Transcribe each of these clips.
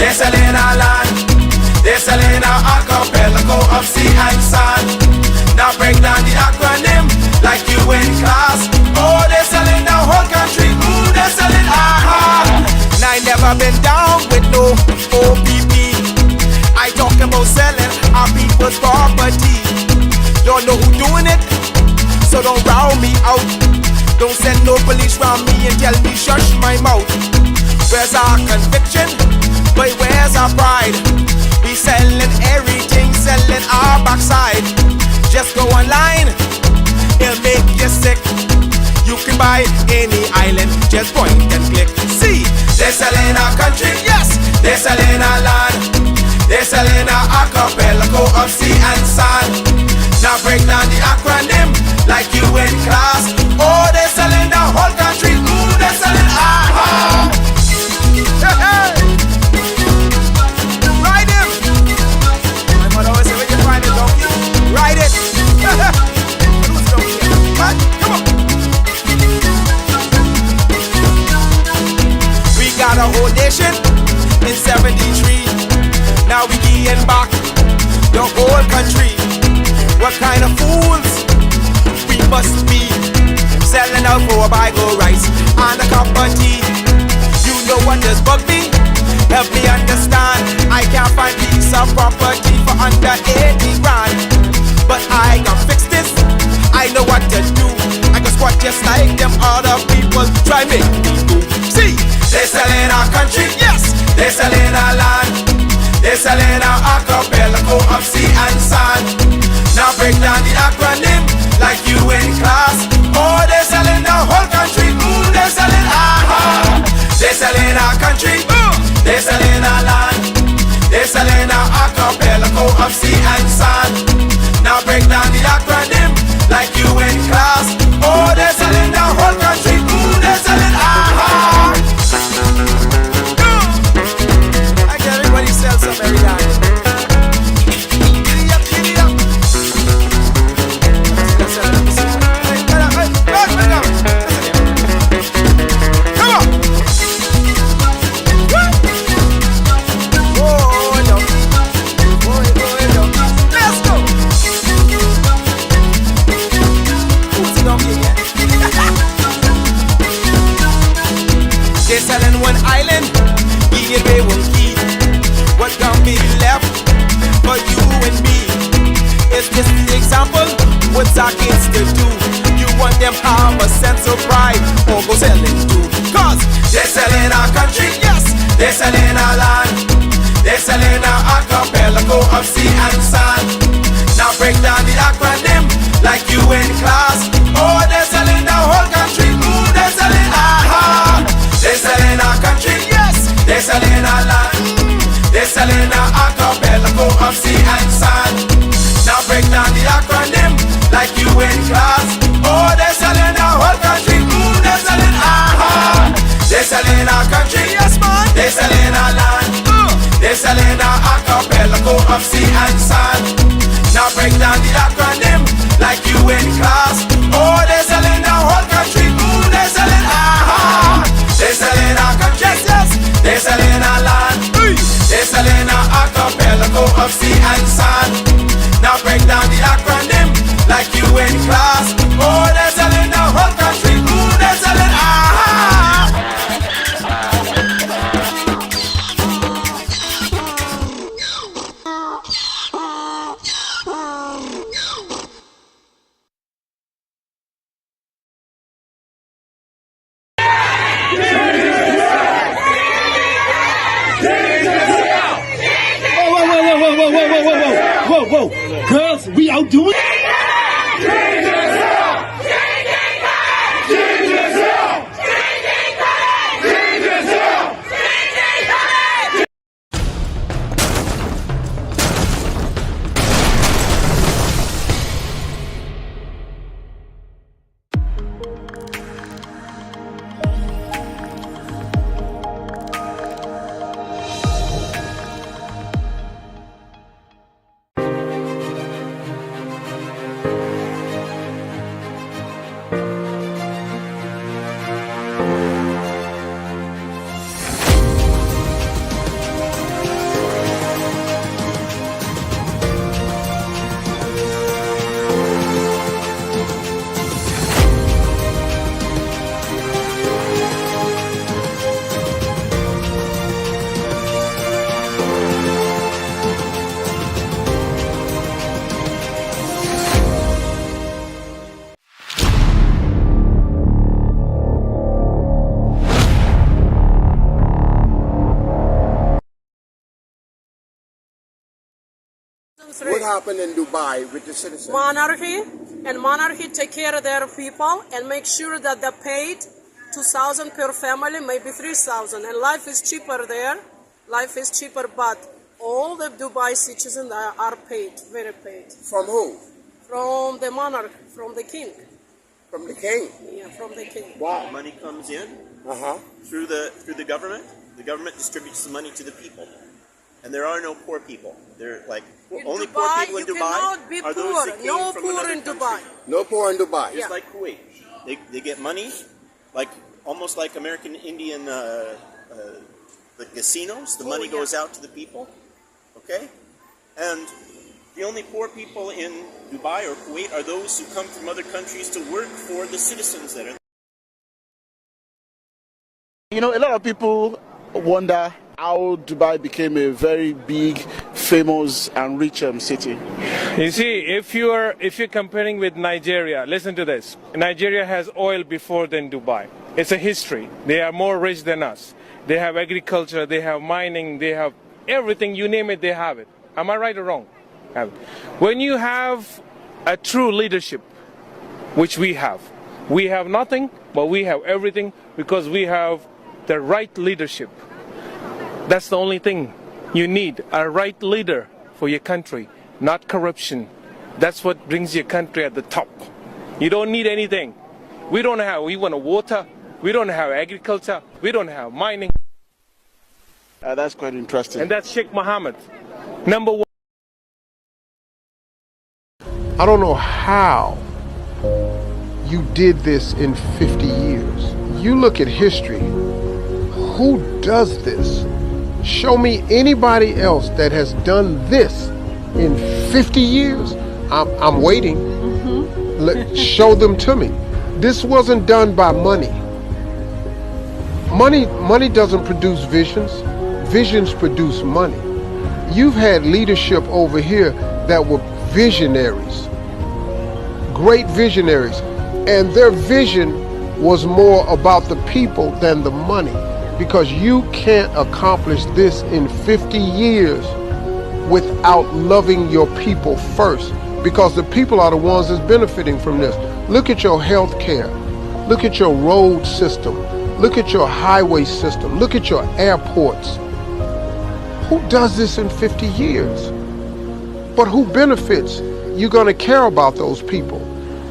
They're selling our land, they're selling our archipelago of sea and sand. Now break down the acronym like you in class. Oh, they're selling the whole country. Ooh, they're selling our. And I never been down with no OPP. I talking about selling our people's property. Don't know who doing it, so don't round me out. Don't send no police round me and tell me shush my mouth. Where's our conviction? But where's our pride? We selling everything, selling our backside. Just go online, it'll make you sick. You can buy any island, just point and click. See, they're selling our country, yes, they're selling our land. They're selling our archipelago of sea and sand. Now break down the acronym like you in class. Oh, they're selling the whole country. Ooh, they're selling our. Ride him. My mother always say, when you find a donkey, ride it. What? Come on. We got a whole nation in 73. Now we getting back the whole country. What kind of fools we must be, selling out for a bag of rice and a cup of tea. You know what does bug me? Help me understand. I can't find piece of property for under 80 grand. But I can fix this, I know what to do. I can squat just like them other people try make me do. See, they're selling our country, yes, they're selling our land. They're selling our archipelago of sea and sand. Now break down the acronym like you in class. Oh, they're selling the whole country. Ooh, they're selling our. They're selling our country. Ooh, they're selling our land. They're selling our archipelago of sea and sand. Now break down the acronym like you in class. Oh, they're selling the whole country. Ooh, they're selling our. I get everybody sell some every day. They're selling one island, eating they won't keep. What can be left for you and me? Is this the example? What's our kids to do? You want them have a sense of pride, or go selling too? Cause they're selling our country, yes, they're selling our land. They're selling our archipelago of sea and sand. Now break down the acronym like you in class. Oh, they're selling the whole country. Ooh, they're selling our. They're selling our country, yes, they're selling our land. They're selling our archipelago of sea and sand. Now break down the acronym like you in class. Oh, they're selling the whole country. Ooh, they're selling our. They're selling our country, yes man. They're selling our land. They're selling our archipelago of sea and sand. Now break down the acronym like you in class. Oh, they're selling the whole country. Ooh, they're selling our. They're selling our country, yes, yes. They're selling our land. They're selling our archipelago of sea and sand. Now break down the acronym like you in class. Oh, they're selling the whole country. Ooh, they're selling our. Whoa, girls, we outdoing it? what happened in Dubai with the citizens? Monarchy, and monarchy take care of their people and make sure that they're paid 2,000 per family, maybe 3,000. And life is cheaper there. Life is cheaper, but all the Dubai citizens are paid, very paid. From who? From the monarch, from the king. From the king? Yeah, from the king. Wow. Money comes in Uh-huh. through the government. The government distributes the money to the people, and there are no poor people. They're like only Dubai, poor people in you Dubai cannot be are those poor. that came No from poor another in country. Dubai. No poor in Dubai. Just Yeah. like Kuwait, they get money, like almost like American Indian the casinos. The money yeah. goes out to the people, okay, and the only poor people in Dubai or Kuwait are those who come from other countries to work for the citizens that are. You know, a lot of people wonder how Dubai became a very big, famous, and rich city. You see, if you're comparing with Nigeria, listen to this. Nigeria has oil before than Dubai. It's a history. They are more rich than us. They have agriculture, they have mining, they have everything, you name it, they have it. Am I right or wrong? When you have a true leadership, which we have nothing, but we have everything because we have the right leadership. That's the only thing you need, a right leader for your country, not corruption. That's what brings your country at the top. You don't need anything. We want water, we don't have agriculture, we don't have mining. That's quite interesting. And that's Sheikh Mohammed, number one. I don't know how you did this in 50 years. You look at history. Who does this? Show me anybody else that has done this in 50 years. I'm waiting. Show them to me. This wasn't done by money. Money doesn't produce visions. Visions produce money. You've had leadership over here that were visionaries, great visionaries, and their vision was more about the people than the money, because you can't accomplish this in 50 years without loving your people first, because the people are the ones that's benefiting from this. Look at your health care. Look at your road system. Look at your highway system. Look at your airports. Who does this in 50 years? But who benefits? You're going to care about those people.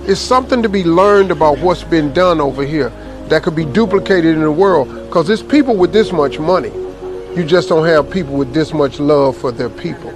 It's something to be learned about what's been done over here that could be duplicated in the world, because there's people with this much money. You just don't have people with this much love for their people.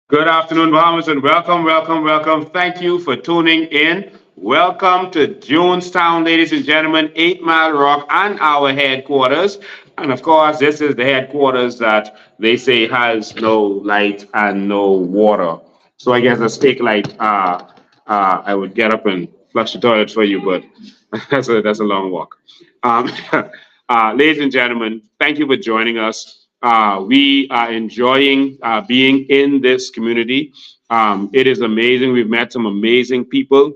Good afternoon, Bahamas, and welcome, welcome, welcome. Thank you for tuning in. Welcome to Jonestown, ladies and gentlemen, 8 Mile Rock and our headquarters. And of course, this is the headquarters that they say has no light and no water. So I guess a stake light, I would get up and flush the toilet for you, but that's a long walk. Ladies and gentlemen, thank you for joining us. We are enjoying being in this community. It is amazing. We've met some amazing people.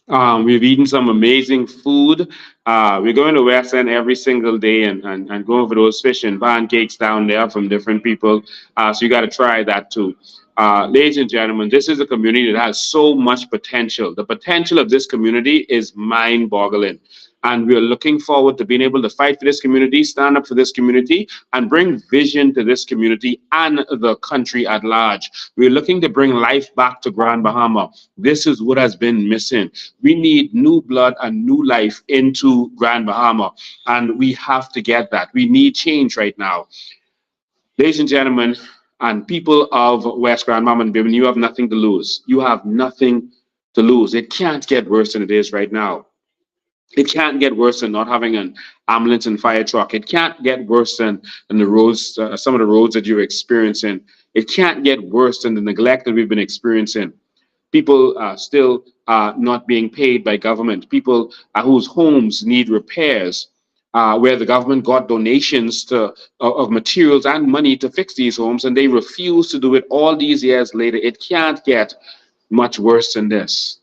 We've eaten some amazing food. We're going to West End every single day and going for those fish and pancakes down there from different people. So you got to try that too. Ladies and gentlemen, this is a community that has so much potential. The potential of this community is mind-boggling. And we're looking forward to being able to fight for this community, stand up for this community, and bring vision to this community and the country at large. We're looking to bring life back to Grand Bahama. This is what has been missing. We need new blood and new life into Grand Bahama, and we have to get that. We need change right now. Ladies and gentlemen, and people of West Grand Bahama and Bimini, you have nothing to lose. You have nothing to lose. It can't get worse than it is right now. It can't get worse than not having an ambulance and fire truck. It can't get worse than the roads, some of the roads that you're experiencing. It can't get worse than the neglect that we've been experiencing. People still not being paid by government. People whose homes need repairs, where the government got donations of materials and money to fix these homes, and they refuse to do it all these years later. It can't get much worse than this.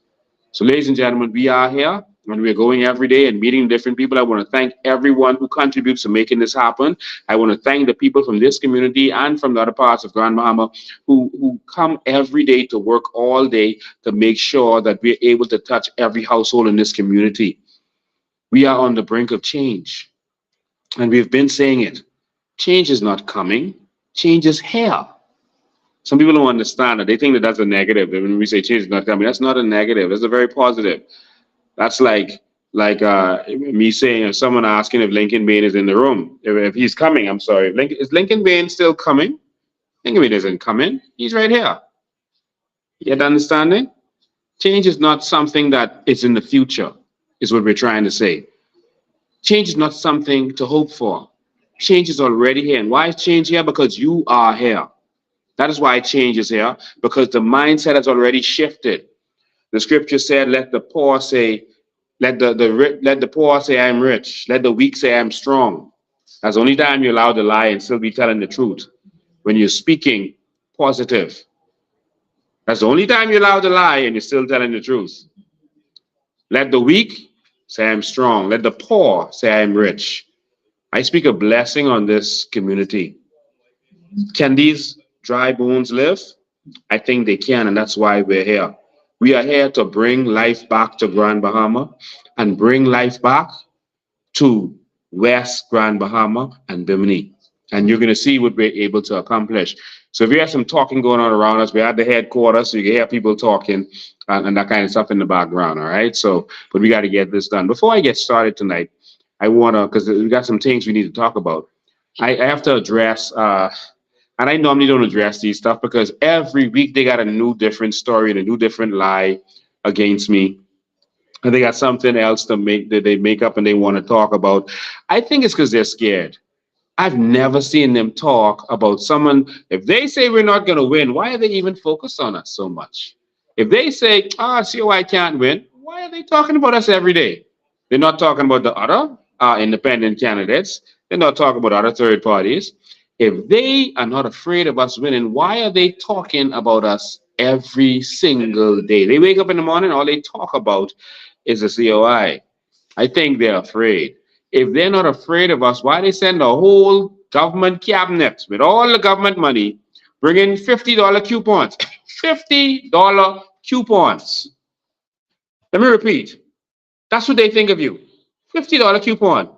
So, ladies and gentlemen, we are here and we're going every day and meeting different people. I want to thank everyone who contributes to making this happen. I want to thank the people from this community and from the other parts of Grand Bahama who come every day to work all day to make sure that we're able to touch every household in this community. We are on the brink of change, and we've been saying it. Change is not coming. Change is here. Some people don't understand that. They think that that's a negative. When we say change is not coming, that's not a negative. That's a very positive. That's like me saying, if someone asking if Lincoln Bain is in the room, if he's coming, I'm sorry. Is Lincoln Bain still coming? Lincoln Bain isn't coming. He's right here. You get understanding? Change is not something that is in the future, is what we're trying to say. Change is not something to hope for. Change is already here. And why is change here? Because you are here. That is why change is here, because the mindset has already shifted. The scripture said, let the poor say, let the poor say I'm rich. Let the weak say I'm strong. That's the only time you're allowed to lie and still be telling the truth. When you're speaking positive. That's the only time you're allowed to lie and you're still telling the truth. Let the weak say I'm strong. Let the poor say I'm rich. I speak a blessing on this community. Can these dry bones live? I think they can, and that's why we're here. We are here to bring life back to Grand Bahama and bring life back to West Grand Bahama and Bimini. And you're going to see what we're able to accomplish. So if you have some talking going on around us, we're at the headquarters, so you can hear people talking and that kind of stuff in the background, all right? So, but we got to get this done. Before I get started tonight, I want to, because we got some things we need to talk about. I have to address, and I normally don't address these stuff because every week they got a new different story and a new different lie against me. And they got something else that they make up and they want to talk about. I think it's because they're scared. I've never seen them talk about someone. If they say we're not going to win, why are they even focused on us so much? If they say, COI can't win, why are they talking about us every day? They're not talking about the other independent candidates. They're not talking about other third parties. If they are not afraid of us winning, why are they talking about us every single day? They wake up in the morning, all they talk about is the COI. I think they're afraid. If they're not afraid of us, why they send a whole government cabinet with all the government money, bring in $50 coupons, $50 coupons. Let me repeat. That's what they think of you. $50 coupon.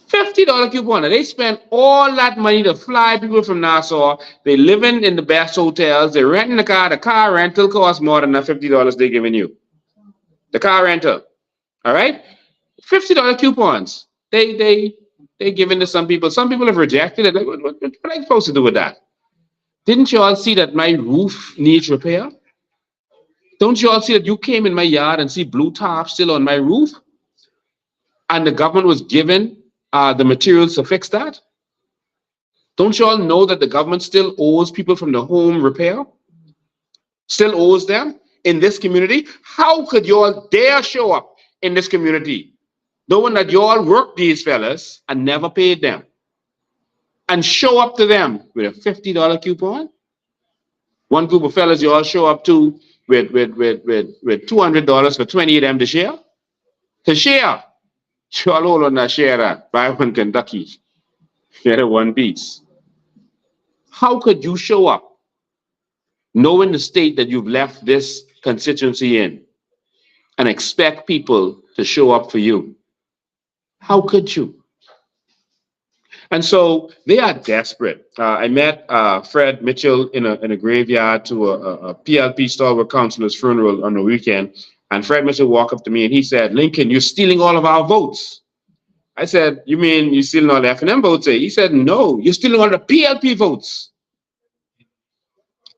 $50 coupon. And they spend all that money to fly people from Nassau. They living in the best hotels. They're renting the car. The car rental costs more than the $50 they're giving you. The car rental. All right? $50 coupons. They giving to some people. Some people have rejected it. Like, what am I supposed to do with that? Didn't you all see that my roof needs repair? Don't you all see that you came in my yard and see blue tarp still on my roof? And the government was given the materials to fix that? Don't you all know that the government still owes people from the home repair? Still owes them in this community? How could you all dare show up in this community knowing that you all worked these fellas and never paid them? And show up to them with a $50 coupon? One group of fellas you all show up to with $200 for 20 of them to share? To share. You all hold on that share that. Buy one Kentucky. Get a one piece. How could you show up knowing the state that you've left this constituency in? and expect people to show up for you. How could you? And so they are desperate. I met Fred Mitchell in a graveyard to a PLP stalwart councilor's funeral on the weekend. And Fred Mitchell walked up to me and he said, "Lincoln, you're stealing all of our votes." I said, "You mean you're stealing all the FNM votes?" He said, "No, you're stealing all the PLP votes."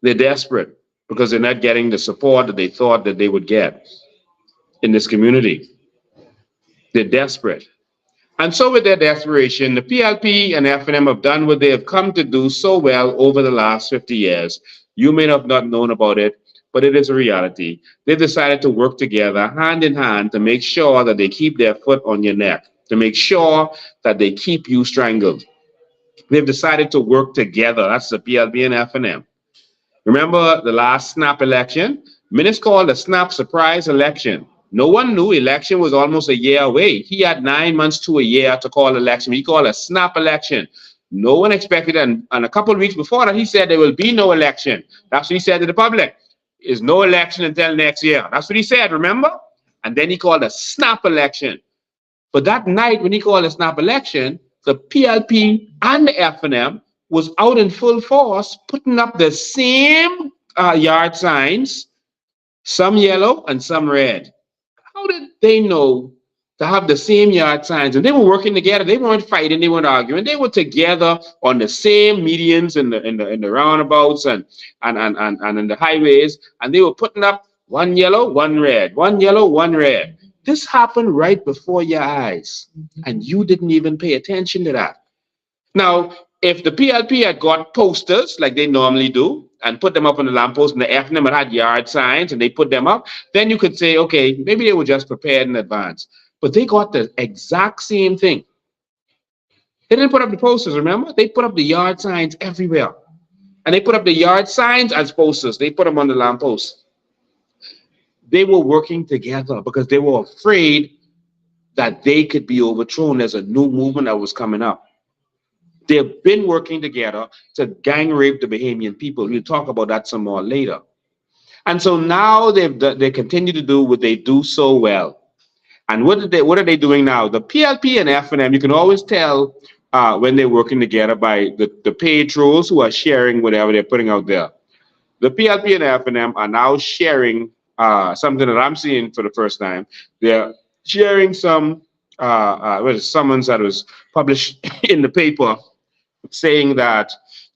They're desperate because they're not getting the support that they thought that they would get in this community. They're desperate. And so with their desperation, the PLP and FNM have done what they have come to do so well over the last 50 years. You may have not known about it, but it is a reality. They've decided to work together hand in hand to make sure that they keep their foot on your neck, to make sure that they keep you strangled. They've decided to work together. That's the PLP and FNM. Remember the last snap election? Minutes called a snap surprise election. No one knew election was almost a year away. He had 9 months to a year to call election. He called a snap election. No one expected it. And a couple of weeks before that, he said there will be no election. That's what he said to the public. Is no election until next year. That's what he said, remember? And then he called a snap election. But that night when he called a snap election, the PLP and the FNM was out in full force, putting up the same yard signs, some yellow and some red. How did they know to have the same yard signs? And they were working together. They weren't fighting. They weren't arguing. They were together on the same medians in the roundabouts and in the highways. And they were putting up one yellow, one red, one yellow, one red. This happened right before your eyes, and you didn't even pay attention to that. Now, if the PLP had got posters like they normally do and put them up on the lamppost, and the FNM had yard signs and they put them up, then you could say, okay, maybe they were just prepared in advance. But they got the exact same thing. They didn't put up the posters, remember? They put up the yard signs everywhere. And they put up the yard signs as posters. They put them on the lampposts. They were working together because they were afraid that they could be overthrown. There's a new movement that was coming up. They've been working together to gang rape the Bahamian people. We'll talk about that some more later. And so now they continue to do what they do so well. And what are they doing now? The PLP and FNM, you can always tell when they're working together by the paid trolls who are sharing whatever they're putting out there. The PLP and FNM are now sharing something that I'm seeing for the first time. They're sharing some summons that was published in the paper saying that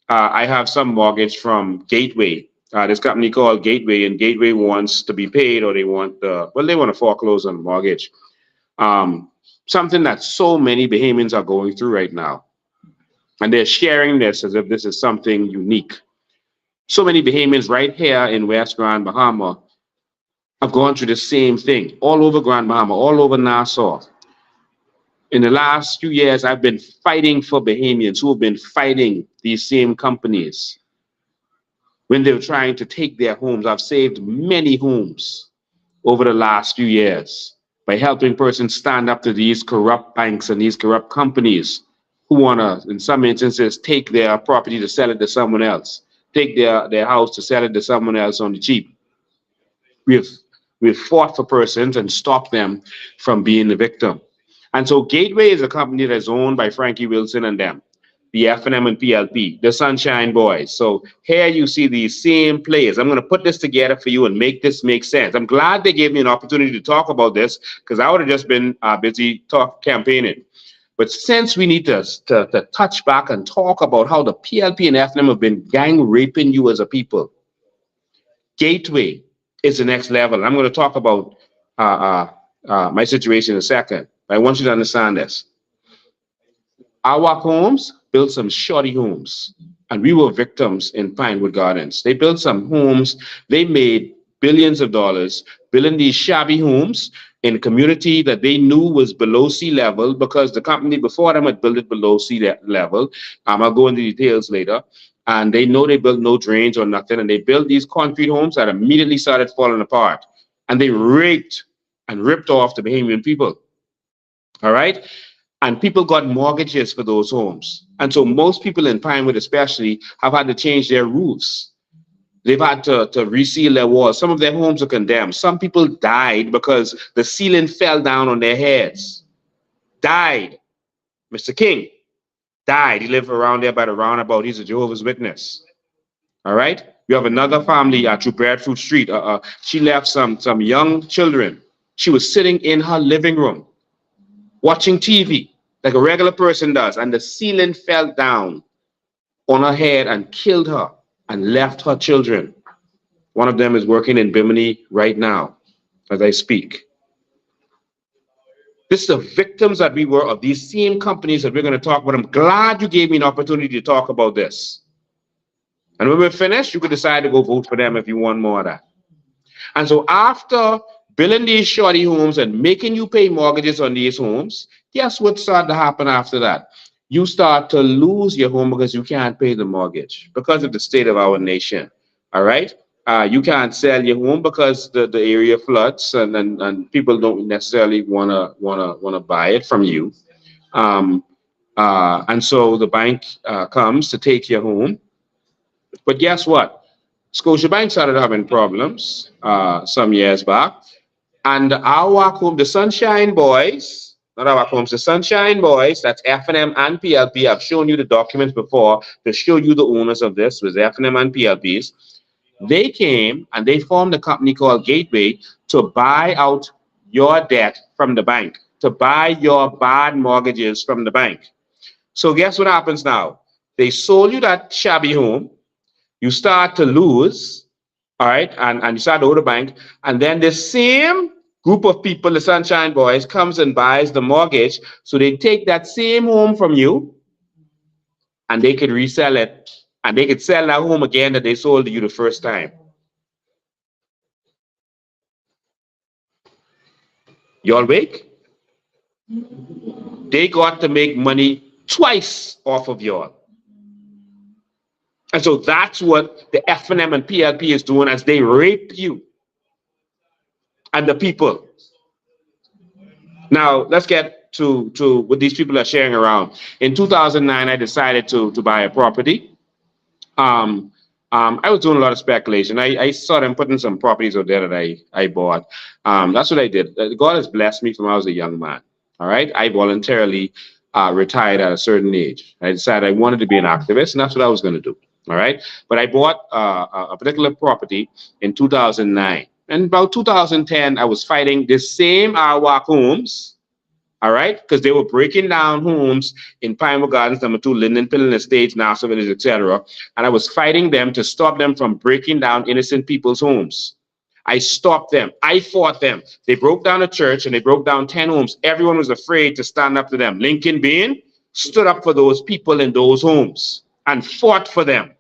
I have some mortgage from Gateway, this company called Gateway, and Gateway wants to be paid, or they want to foreclose on the mortgage. Something that so many Bahamians are going through right now. And they're sharing this as if this is something unique. So many Bahamians right here in West Grand Bahama have gone through the same thing, all over Grand Bahama, all over Nassau. In the last few years, I've been fighting for Bahamians who have been fighting these same companies when they were trying to take their homes. I've saved many homes over the last few years by helping persons stand up to these corrupt banks and these corrupt companies who want to, in some instances, take their property to sell it to someone else, take their house to sell it to someone else on the cheap. We've fought for persons and stopped them from being the victim. And so Gateway is a company that's owned by Frankie Wilson and them, the FNM and PLP, the Sunshine Boys. So here you see these same players. I'm going to put this together for you and make this make sense. I'm glad they gave me an opportunity to talk about this because I would have just been busy campaigning. But since we need to touch back and talk about how the PLP and FNM have been gang raping you as a people, Gateway is the next level. I'm going to talk about my situation in a second. I want you to understand this. Our homes built some shoddy homes, and we were victims in Pinewood Gardens. They built some homes. They made billions of dollars building these shabby homes in a community that they knew was below sea level because the company before them had built it below sea level. I'll go into details later. And they know they built no drains or nothing, and they built these concrete homes that immediately started falling apart. And they raped and ripped off the Bahamian people. All right? And people got mortgages for those homes. And so most people in Pinewood especially have had to change their roofs. They've had to reseal their walls. Some of their homes are condemned. Some people died because the ceiling fell down on their heads. Died. Mr. King died. He lived around there by the roundabout. He's a Jehovah's Witness. All right? You have another family through Breadfruit Street. She left some young children. She was sitting in her living room watching TV like a regular person does, and the ceiling fell down on her head and killed her and left her children. One of them is working in Bimini right now as I speak. This is the victims that we were of these same companies that we're going to talk about. I'm glad you gave me an opportunity to talk about this. And when we're finished, you could decide to go vote for them if you want more of that. And so after building these shorty homes and making you pay mortgages on these homes, guess what started to happen after that? You start to lose your home because you can't pay the mortgage because of the state of our nation. All right? You can't sell your home because the area floods and people don't necessarily wanna buy it from you. And so the bank comes to take your home. But guess what? Scotiabank started having problems some years back. And our home, the Sunshine Boys, not our homes, the Sunshine Boys, that's FNM and PLP. I've shown you the documents before to show you the owners of this with FNM and PLPs. They came and they formed a company called Gateway to buy out your debt from the bank, to buy your bad mortgages from the bank. So guess what happens now? They sold you that shabby home. You start to lose, all right, and you start to owe the bank. And then the same group of people, the Sunshine Boys, comes and buys the mortgage. So they take that same home from you and they could resell it. And they could sell that home again that they sold to you the first time. Y'all wake? They got to make money twice off of y'all. And so that's what the FNM and PLP is doing as they rape you and the people. Now, let's get to what these people are sharing around. In 2009, I decided to buy a property. I was doing a lot of speculation. I saw them putting some properties out there that I bought. That's what I did. God has blessed me from when I was a young man. All right. I voluntarily retired at a certain age. I decided I wanted to be an activist, and that's what I was going to do. All right. But I bought a particular property in 2009. And about 2010, I was fighting the same Arawak homes. All right, because they were breaking down homes in Pinewood Gardens, number 2, Linden Pillen Estates, Nassau Village, etc. And I was fighting them to stop them from breaking down innocent people's homes. I stopped them. I fought them. They broke down a church and they broke down 10 homes. Everyone was afraid to stand up to them. Lincoln Bean stood up for those people in those homes and fought for them.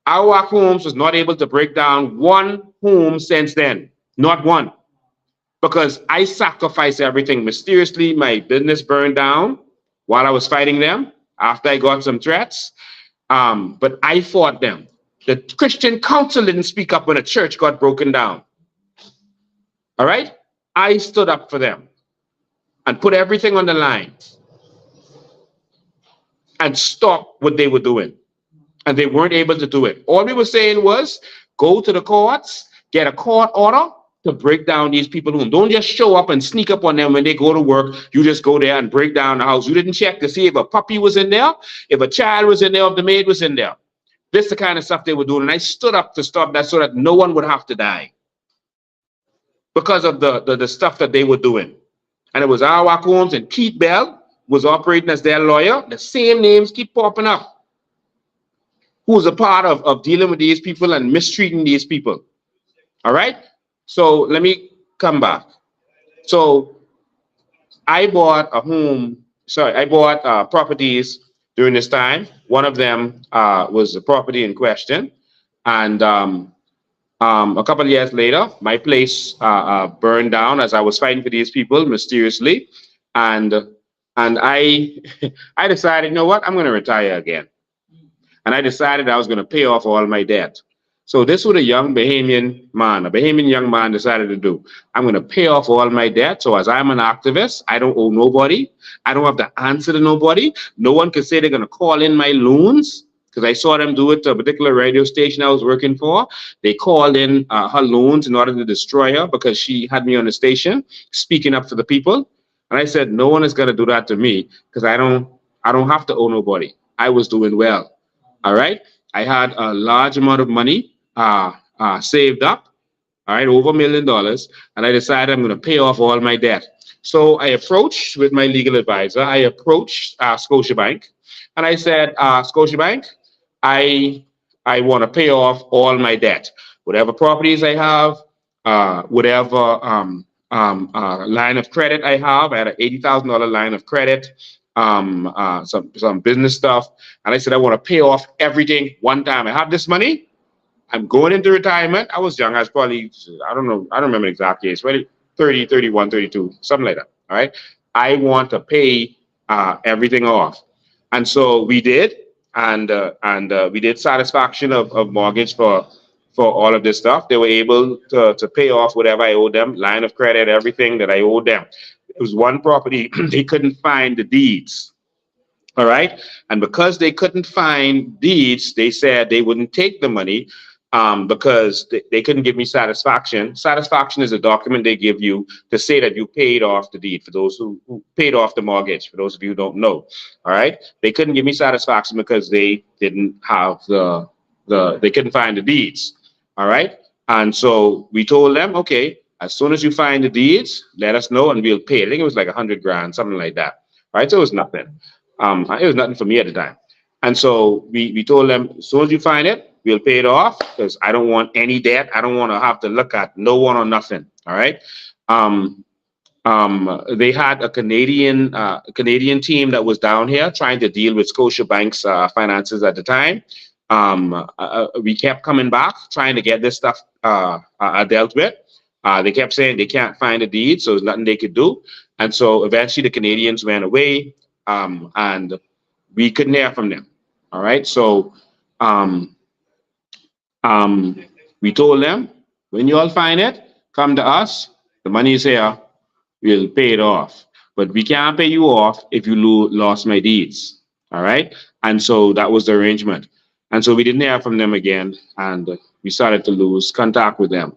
Our homes was not able to break down one home since then. Not one. Because I sacrificed everything. Mysteriously, my business burned down while I was fighting them after I got some threats. But I fought them. The Christian Council didn't speak up when a church got broken down. All right? I stood up for them and put everything on the line and stopped what they were doing. And they weren't able to do it. All we were saying was, go to the courts, get a court order to break down these people who don't just show up and sneak up on them when they go to work. You just go there and break down the house. You didn't check to see if a puppy was in there, if a child was in there, if the maid was in there. This is the kind of stuff they were doing. And I stood up to stop that so that no one would have to die because of the stuff that they were doing. And it was Arawak Homes, and Keith Bell was operating as their lawyer. The same names keep popping up. Who was a part of dealing with these people and mistreating these people. All right? So let me come back. So I bought a home, I bought properties during this time. One of them was the property in question. And a couple of years later, my place burned down as I was fighting for these people mysteriously. And I decided, you know what, I'm going to retire again. And I decided I was going to pay off all my debt. So this is what a young Bahamian man, a Bahamian young man decided to do. I'm going to pay off all my debt. So as I'm an activist, I don't owe nobody. I don't have to answer to nobody. No one can say they're going to call in my loans because because I saw them do it to a particular radio station I was working for. They called in her loans in order to destroy her because she had me on the station speaking up for the people. And I said, no one is going to do that to me because I don't have to owe nobody. I was doing well. All right. I had a large amount of money saved up. All right, over $1 million. And I decided I'm going to pay off all my debt. So I approached with my legal advisor. I approached Scotiabank, and I said, Scotiabank, I want to pay off all my debt, whatever properties I have, whatever line of credit I have. I had an $80,000 line of credit, some business stuff, and I said I want to pay off everything one time. I have this money. I'm going into retirement. I was young. I was probably, I don't know, I don't remember the exact age, 30, 31, 32, something like that. All right. I want to pay everything off. And so we did. And we did satisfaction of mortgage for all of this stuff. They were able to pay off whatever I owed them, line of credit, everything that I owed them. It was one property. They couldn't find the deeds. All right. And because they couldn't find deeds, they said they wouldn't take the money. Because they couldn't give me satisfaction. Satisfaction is a document they give you to say that you paid off the deed, for those who paid off the mortgage, for those of you who don't know. All right. They couldn't give me satisfaction because they didn't have they couldn't find the deeds. All right. And so we told them, okay, as soon as you find the deeds, let us know and we'll pay. I think it was like 100 grand, something like that. All right. So it was nothing. It was nothing for me at the time. And so we told them, as soon as you find it, we'll pay it off because I don't want any debt. I don't want to have to look at no one or nothing. All right. They had a Canadian team that was down here trying to deal with Scotiabank's finances at the time. We kept coming back trying to get this stuff dealt with. They kept saying they can't find a deed, so there's nothing they could do. And so eventually the Canadians went away, and we couldn't hear from them. All right. So we told them, when you all find it, come to us. The money is here. We'll pay it off. But we can't pay you off if you lost my deeds. All right. And so that was the arrangement. And so we didn't hear from them again. And we started to lose contact with them.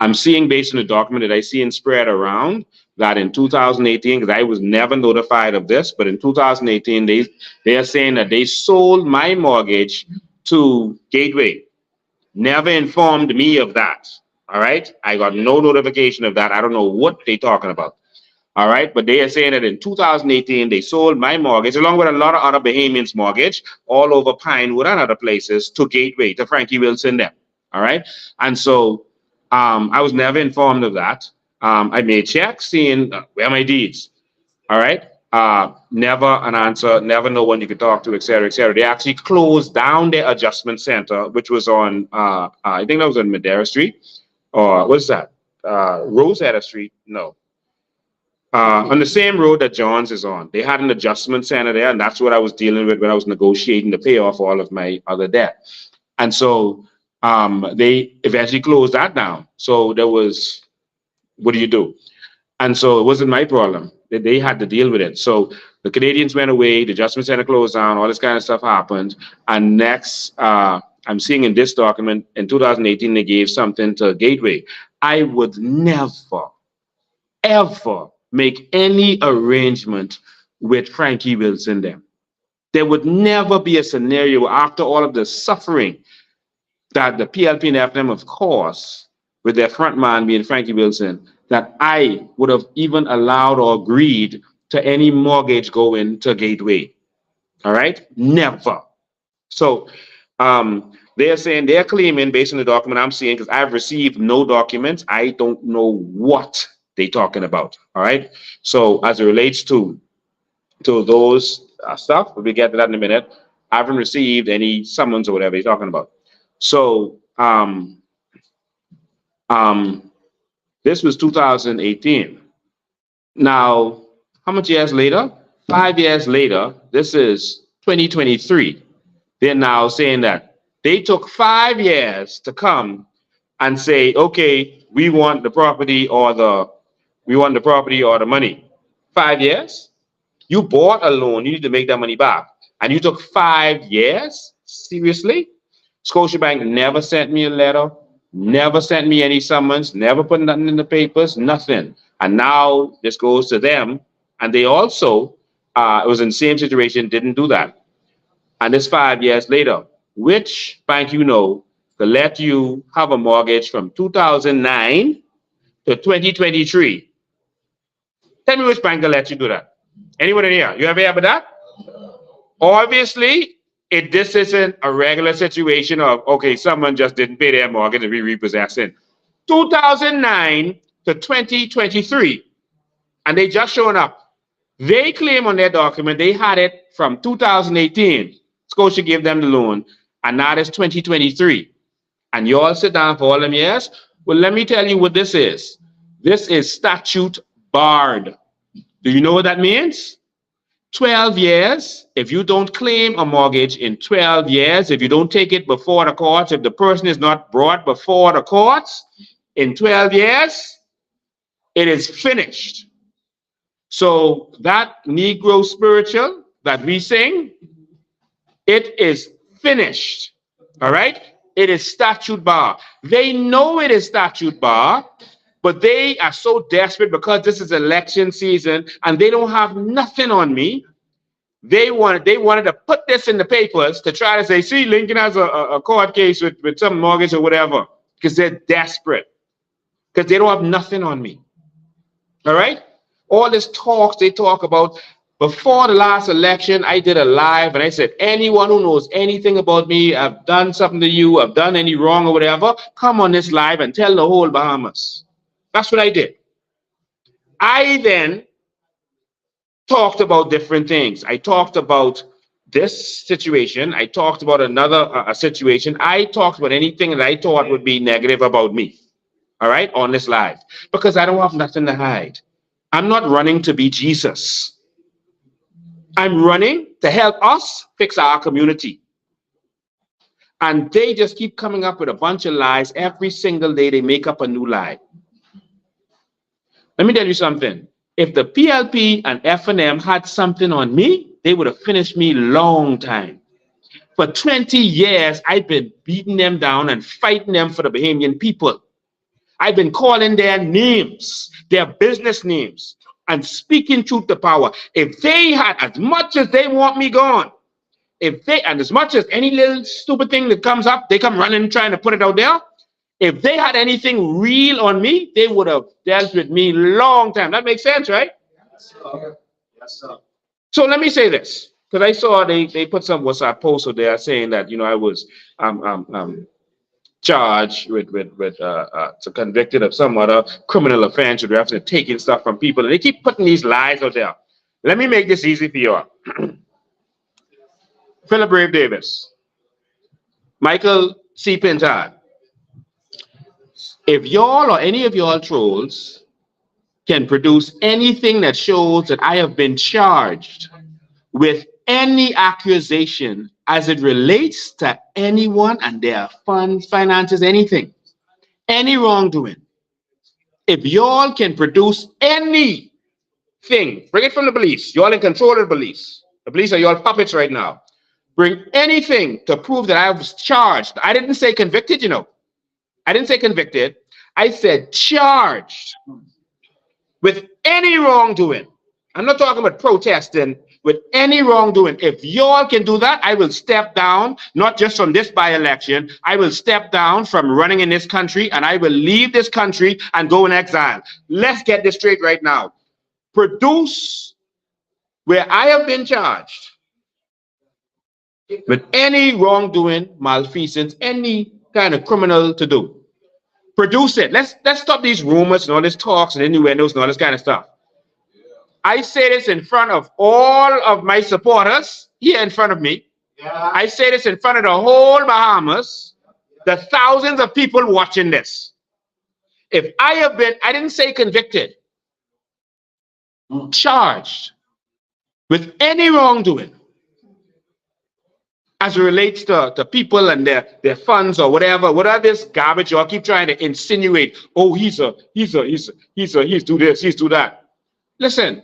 I'm seeing, based on the document that I see and spread around, that in 2018, because I was never notified of this, but in 2018, they are saying that they sold my mortgage to Gateway. Never informed me of that. All right. I got no notification of that. I don't know what they're talking about. All right. But they are saying that in 2018, they sold my mortgage, along with a lot of other Bahamians' mortgage, all over Pinewood and other places, to Gateway, to Frankie Wilson them. All right. And so I was never informed of that. I made checks seeing where are my deeds. All right. Never an answer, never know when you could talk to, et cetera, et cetera. They actually closed down their adjustment center, which was on, I think that was on Madera Street, or what's that? Rosetta Street? No. On the same road that John's is on. They had an adjustment center there, and that's what I was dealing with when I was negotiating to pay off all of my other debt. And so they eventually closed that down. So there was, what do you do? And so it wasn't my problem. They had to deal with it. So the Canadians went away, the adjustment center closed down, all this kind of stuff happened. And next, I'm seeing in this document, in 2018, they gave something to Gateway. I would never, ever make any arrangement with Frankie Wilson them. There would never be a scenario after all of the suffering that the PLP and FNM, of course, with their front man being Frankie Wilson, that I would have even allowed or agreed to any mortgage going to Gateway. All right? Never. So they're saying, they're claiming, based on the document I'm seeing, because I've received no documents, I don't know what they're talking about. All right? So as it relates to those stuff, we'll get to that in a minute. I haven't received any summons or whatever you're talking about. So this was 2018. Now, how much years later? 5 years later, this is 2023. They're now saying that they took 5 years to come and say, okay, we want the property or the money. 5 years? You bought a loan, you need to make that money back. And you took 5 years? Seriously? Scotiabank never sent me a letter, never sent me any summons, never put nothing in the papers, nothing. And now this goes to them. And they also, it was in the same situation, didn't do that. And it's 5 years later. Which bank you know to let you have a mortgage from 2009 to 2023? Tell me which bank will let you do that. Anyone in here? You ever heard of that? Obviously, this isn't a regular situation of, okay, someone just didn't pay their mortgage and we repossessing. 2009 to 2023, and they just showing up. They claim on their document they had it from 2018. Scotia gave them the loan, and now it's 2023. And you all sit down for all them years? Well, let me tell you what this is. This is statute barred. Do you know what that means? 12 years, if you don't claim a mortgage in 12 years, if you don't take it before the courts, if the person is not brought before the courts in 12 years, it is finished. So that Negro spiritual that we sing, it is finished. All right? It is statute bar. They know it is statute bar, but they are so desperate because this is election season and they don't have nothing on me. They wanted to put this in the papers to try to say, see, Lincoln has a court case with some mortgage or whatever, because they're desperate, because they don't have nothing on me. All right? All this talks they talk about. Before the last election, I did a live and I said, anyone who knows anything about me, I've done something to you, I've done any wrong or whatever, come on this live and tell the whole Bahamas. That's what I did. I then talked about different things. I talked about this situation. I talked about another situation. I talked about anything that I thought would be negative about me. All right, on this live, because I don't have nothing to hide. I'm not running to be Jesus. I'm running to help us fix our community. And they just keep coming up with a bunch of lies. Every single day they make up a new lie. Let me tell you something. If the PLP and FNM had something on me, they would have finished me long time. For 20 years, I've been beating them down and fighting them for the Bahamian people. I've been calling their names, their business names, and speaking truth to power. If they had, as much as they want me gone, and as much as any little stupid thing that comes up, they come running trying to put it out there. If they had anything real on me, they would have dealt with me long time. That makes sense, right? Yes, sir. Yes, sir. So let me say this, because I saw they put some WhatsApp post out there saying that, you know, I was charged with convicted of some other criminal offense with reference to taking stuff from people, and they keep putting these lies out there. Let me make this easy for you all. Philip Brave Davis, Michael C. Pintard. If y'all or any of y'all trolls can produce anything that shows that I have been charged with any accusation as it relates to anyone and their funds, finances, anything, any wrongdoing, if y'all can produce anything, bring it from the police. Y'all in control of the police. The police are y'all puppets right now. Bring anything to prove that I was charged. I didn't say convicted, you know. I didn't say convicted. I said charged with any wrongdoing. I'm not talking about protesting, with any wrongdoing. If y'all can do that, I will step down, not just from this by-election. I will step down from running in this country, and I will leave this country and go in exile. Let's get this straight right now. Produce where I have been charged with any wrongdoing, malfeasance, any kind of criminal to do. Produce it. Let's stop these rumors and all this talks and innuendos and all this kind of stuff. I say this in front of all of my supporters here in front of me. Yeah. I say this in front of the whole Bahamas, the thousands of people watching this. If I have been, I didn't say convicted, charged with any wrongdoing as it relates to people and their funds or whatever this garbage y'all keep trying to insinuate. Oh, he's do this, he's do that. Listen,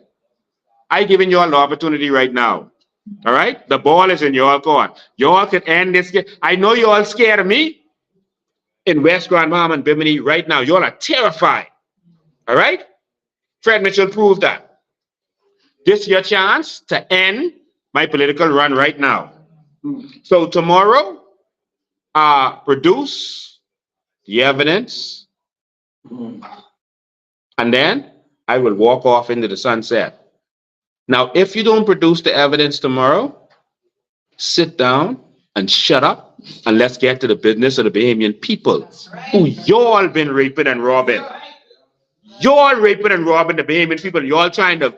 I giving you all the opportunity right now. All right? The ball is in your court. Y'all can end this game. I know you all scared of me in West Grand Palm and Bimini right now. Y'all are terrified. All right? Fred Mitchell proved that. This is your chance to end my political run right now. So tomorrow, produce the evidence, and then I will walk off into the sunset. Now, if you don't produce the evidence tomorrow, sit down and shut up, and let's get to the business of the Bahamian people who y'all been raping and robbing. Y'all raping and robbing the Bahamian people. Y'all trying to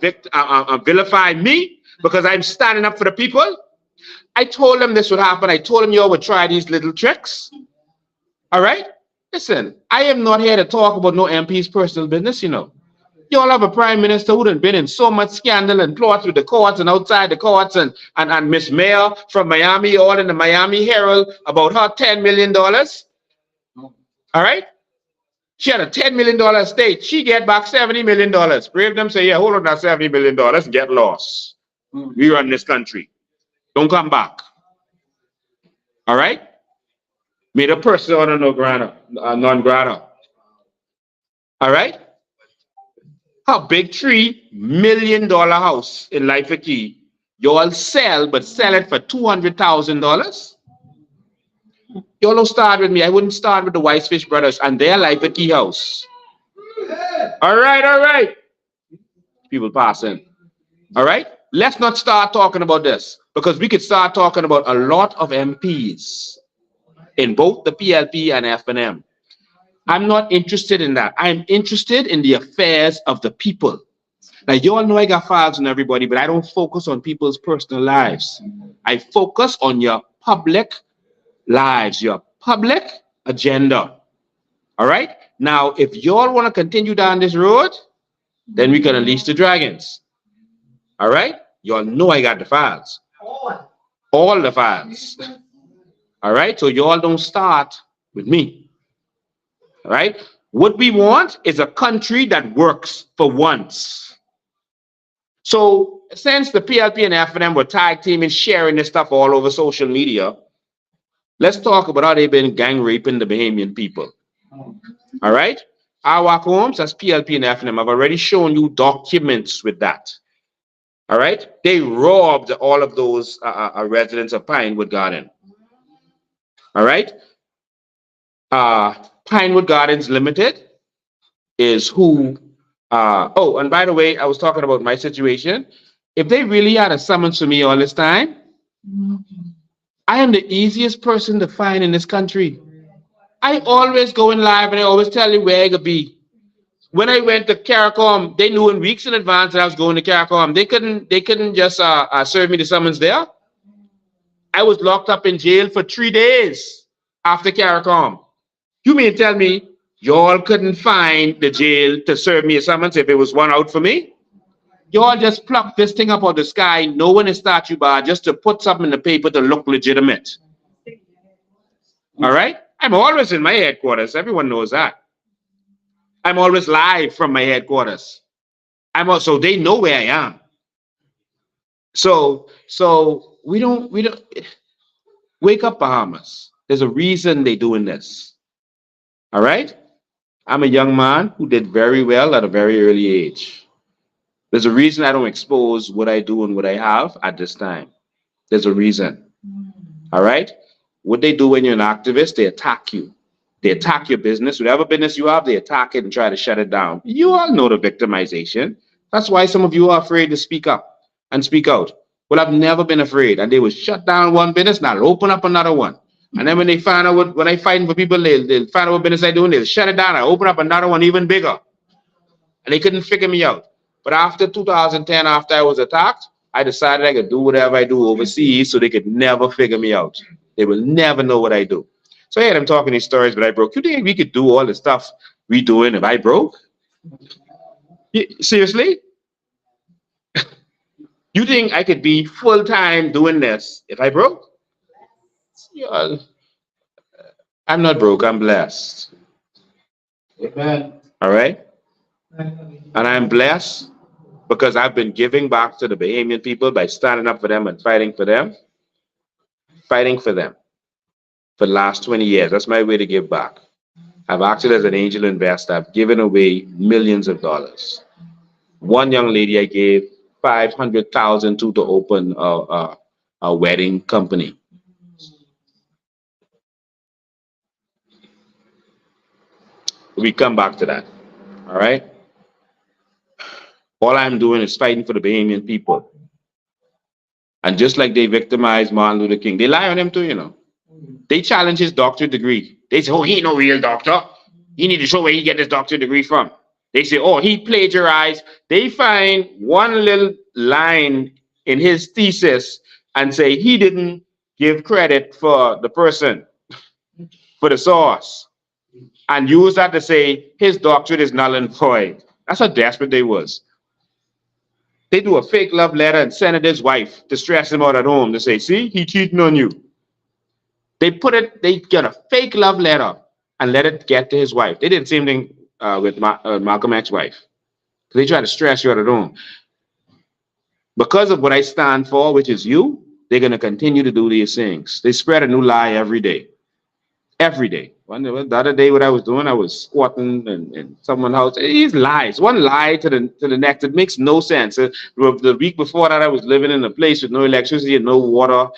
vilify me because I'm standing up for the people. I told them this would happen. I told them y'all would try these little tricks. All right? Listen, I am not here to talk about no MP's personal business, you know. Y'all have a prime minister who done been in so much scandal and plots with the courts and outside the courts, and Miss Mayor from Miami, all in the Miami Herald about her $10 million. All right? She had a $10 million estate. She get back $70 million. Brave them say, yeah, hold on that $70 million and get lost. We run this country. Don't come back. All right? Made a persona non grata. All right? Her big $3 million house in Life-a-Key, y'all sell, but sell it for $200,000. Y'all don't start with me. I wouldn't start with the Whitefish brothers and their Life-a-Key house. All right. People passing. All right? Let's not start talking about this, because we could start talking about a lot of MPs in both the PLP and FNM. I'm not interested in that. I'm interested in the affairs of the people. Now, you all know I got files on everybody, but I don't focus on people's personal lives. I focus on your public lives, your public agenda. All right? Now, if y'all want to continue down this road, then we can unleash the dragons. All right? Y'all know I got the files. All the files. All right? So y'all don't start with me. All right? What we want is a country that works for once. So since the PLP and FNM were tag teaming, sharing this stuff all over social media, let's talk about how they've been gang raping the Bahamian people. All right? Our homes as PLP and FNM have already shown you documents with that. All right? They robbed all of those residents of Pinewood Garden. All right? Pinewood Gardens Limited is who, oh, and by the way, I was talking about my situation. If they really had a summons for me all this time, I am the easiest person to find in this country. I always go in live and I always tell you where I could be. When I went to CARICOM, they knew in weeks in advance that I was going to CARICOM. They couldn't just serve me the summons there. I was locked up in jail for 3 days after CARICOM. You mean tell me y'all couldn't find the jail to serve me a summons if it was one out for me? Y'all just plucked this thing up out of the sky, knowing it's statute bar, just to put something in the paper to look legitimate. All right? I'm always in my headquarters. Everyone knows that. I'm always live from my headquarters. So they know where I am. So we don't wake up, Bahamas. There's a reason they're doing this. All right? I'm a young man who did very well at a very early age. There's a reason I don't expose what I do and what I have at this time. There's a reason. All right? What they do when you're an activist, they attack you. They attack your business. Whatever business you have, they attack it and try to shut it down. You all know the victimization. That's why some of you are afraid to speak up and speak out. Well, I've never been afraid. And they will shut down one business, now open up another one. And then when they find out when I fighting for people, they'll find out what business I do, and they'll shut it down. I open up another one even bigger. And they couldn't figure me out. But after 2010, after I was attacked, I decided I could do whatever I do overseas so they could never figure me out. They will never know what I do. So I had them talking these stories, but I broke. You think we could do all the stuff we doing if I broke? Seriously? You think I could be full-time doing this if I broke? Yeah, I'm not broke, I'm blessed. Amen. All right? And I'm blessed because I've been giving back to the Bahamian people by standing up for them and fighting for them for the last 20 years. That's my way to give back. I've acted as an angel investor. I've given away millions of dollars. One young lady I gave 500,000 to open a wedding company. We come back to that. All right. All I'm doing is fighting for the Bahamian people. And just like they victimized Martin Luther King, they lie on him too, you know. They challenge his doctorate degree. They say, oh, he ain't no real doctor. You need to show where he get his doctorate degree from. They say, oh, he plagiarized. They find one little line in his thesis and say he didn't give credit for the person, for the source, and use that to say his doctorate is null and void. That's how desperate they was. They do a fake love letter and send it to his wife to stress him out at home to say, see, he cheating on you. They get a fake love letter and let it get to his wife. They did the same thing with Malcolm X's wife. They try to stress you out at home. Because of what I stand for, which is you, they're going to continue to do these things. They spread a new lie every day. Every day. The other day, what I was doing, I was squatting in someone's house. These lies, one lie to the next. It makes no sense. The week before that, I was living in a place with no electricity and no water.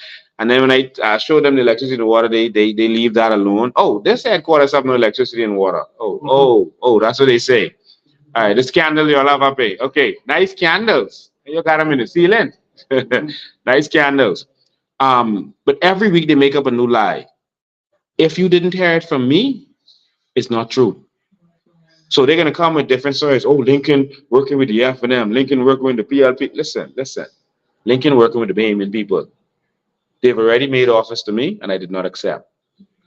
And then when I showed them the electricity and the water, they leave that alone. Oh, this headquarters have no electricity and water. Oh, that's what they say. All right, this candle you'll have to pay. Okay, nice candles. You got them in the ceiling. Nice candles. But every week they make up a new lie. If you didn't hear it from me, it's not true. So they're going to come with different stories. Oh, Lincoln working with the FNM. Lincoln working with the PLP. Listen. Lincoln working with the Bahamian people. They've already made offers to me, and I did not accept.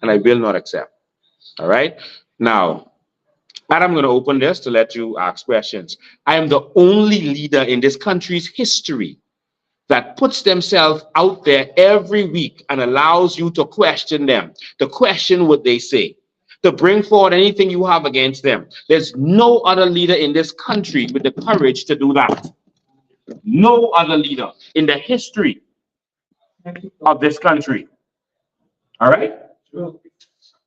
And I will not accept. All right? Now, and I'm going to open this to let you ask questions. I am the only leader in this country's history that puts themselves out there every week and allows you to question them, to question what they say, to bring forward anything you have against them. There's no other leader in this country with the courage to do that. No other leader in the history of this country. All right?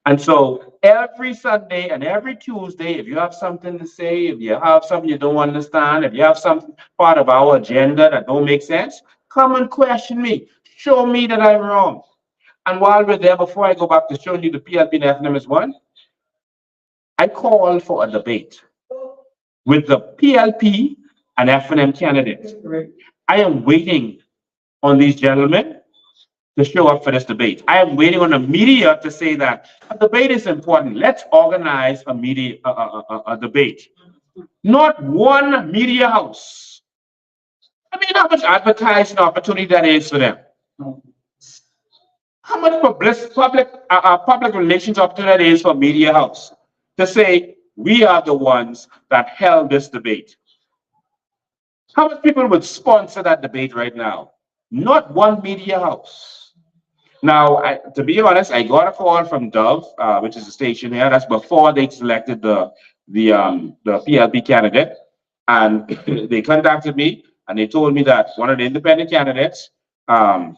And so every Sunday and every Tuesday, if you have something to say, if you have something you don't understand, if you have some part of our agenda that don't make sense, come and question me. Show me that I'm wrong. And while we're there, before I go back to showing you the PLP and FNM is one, I called for a debate with the PLP and FNM candidates. I am waiting on these gentlemen to show up for this debate. I am waiting on the media to say that a debate is important. Let's organize a media a debate. Not one media house. I mean, how much advertising opportunity that is for them? How much public relations opportunity that is for media house to say we are the ones that held this debate? How much people would sponsor that debate right now? Not one media house. Now, to be honest, I got a call from Dove, which is a station here. That's before they selected the PLP candidate, and they contacted me and they told me that one of the independent candidates, and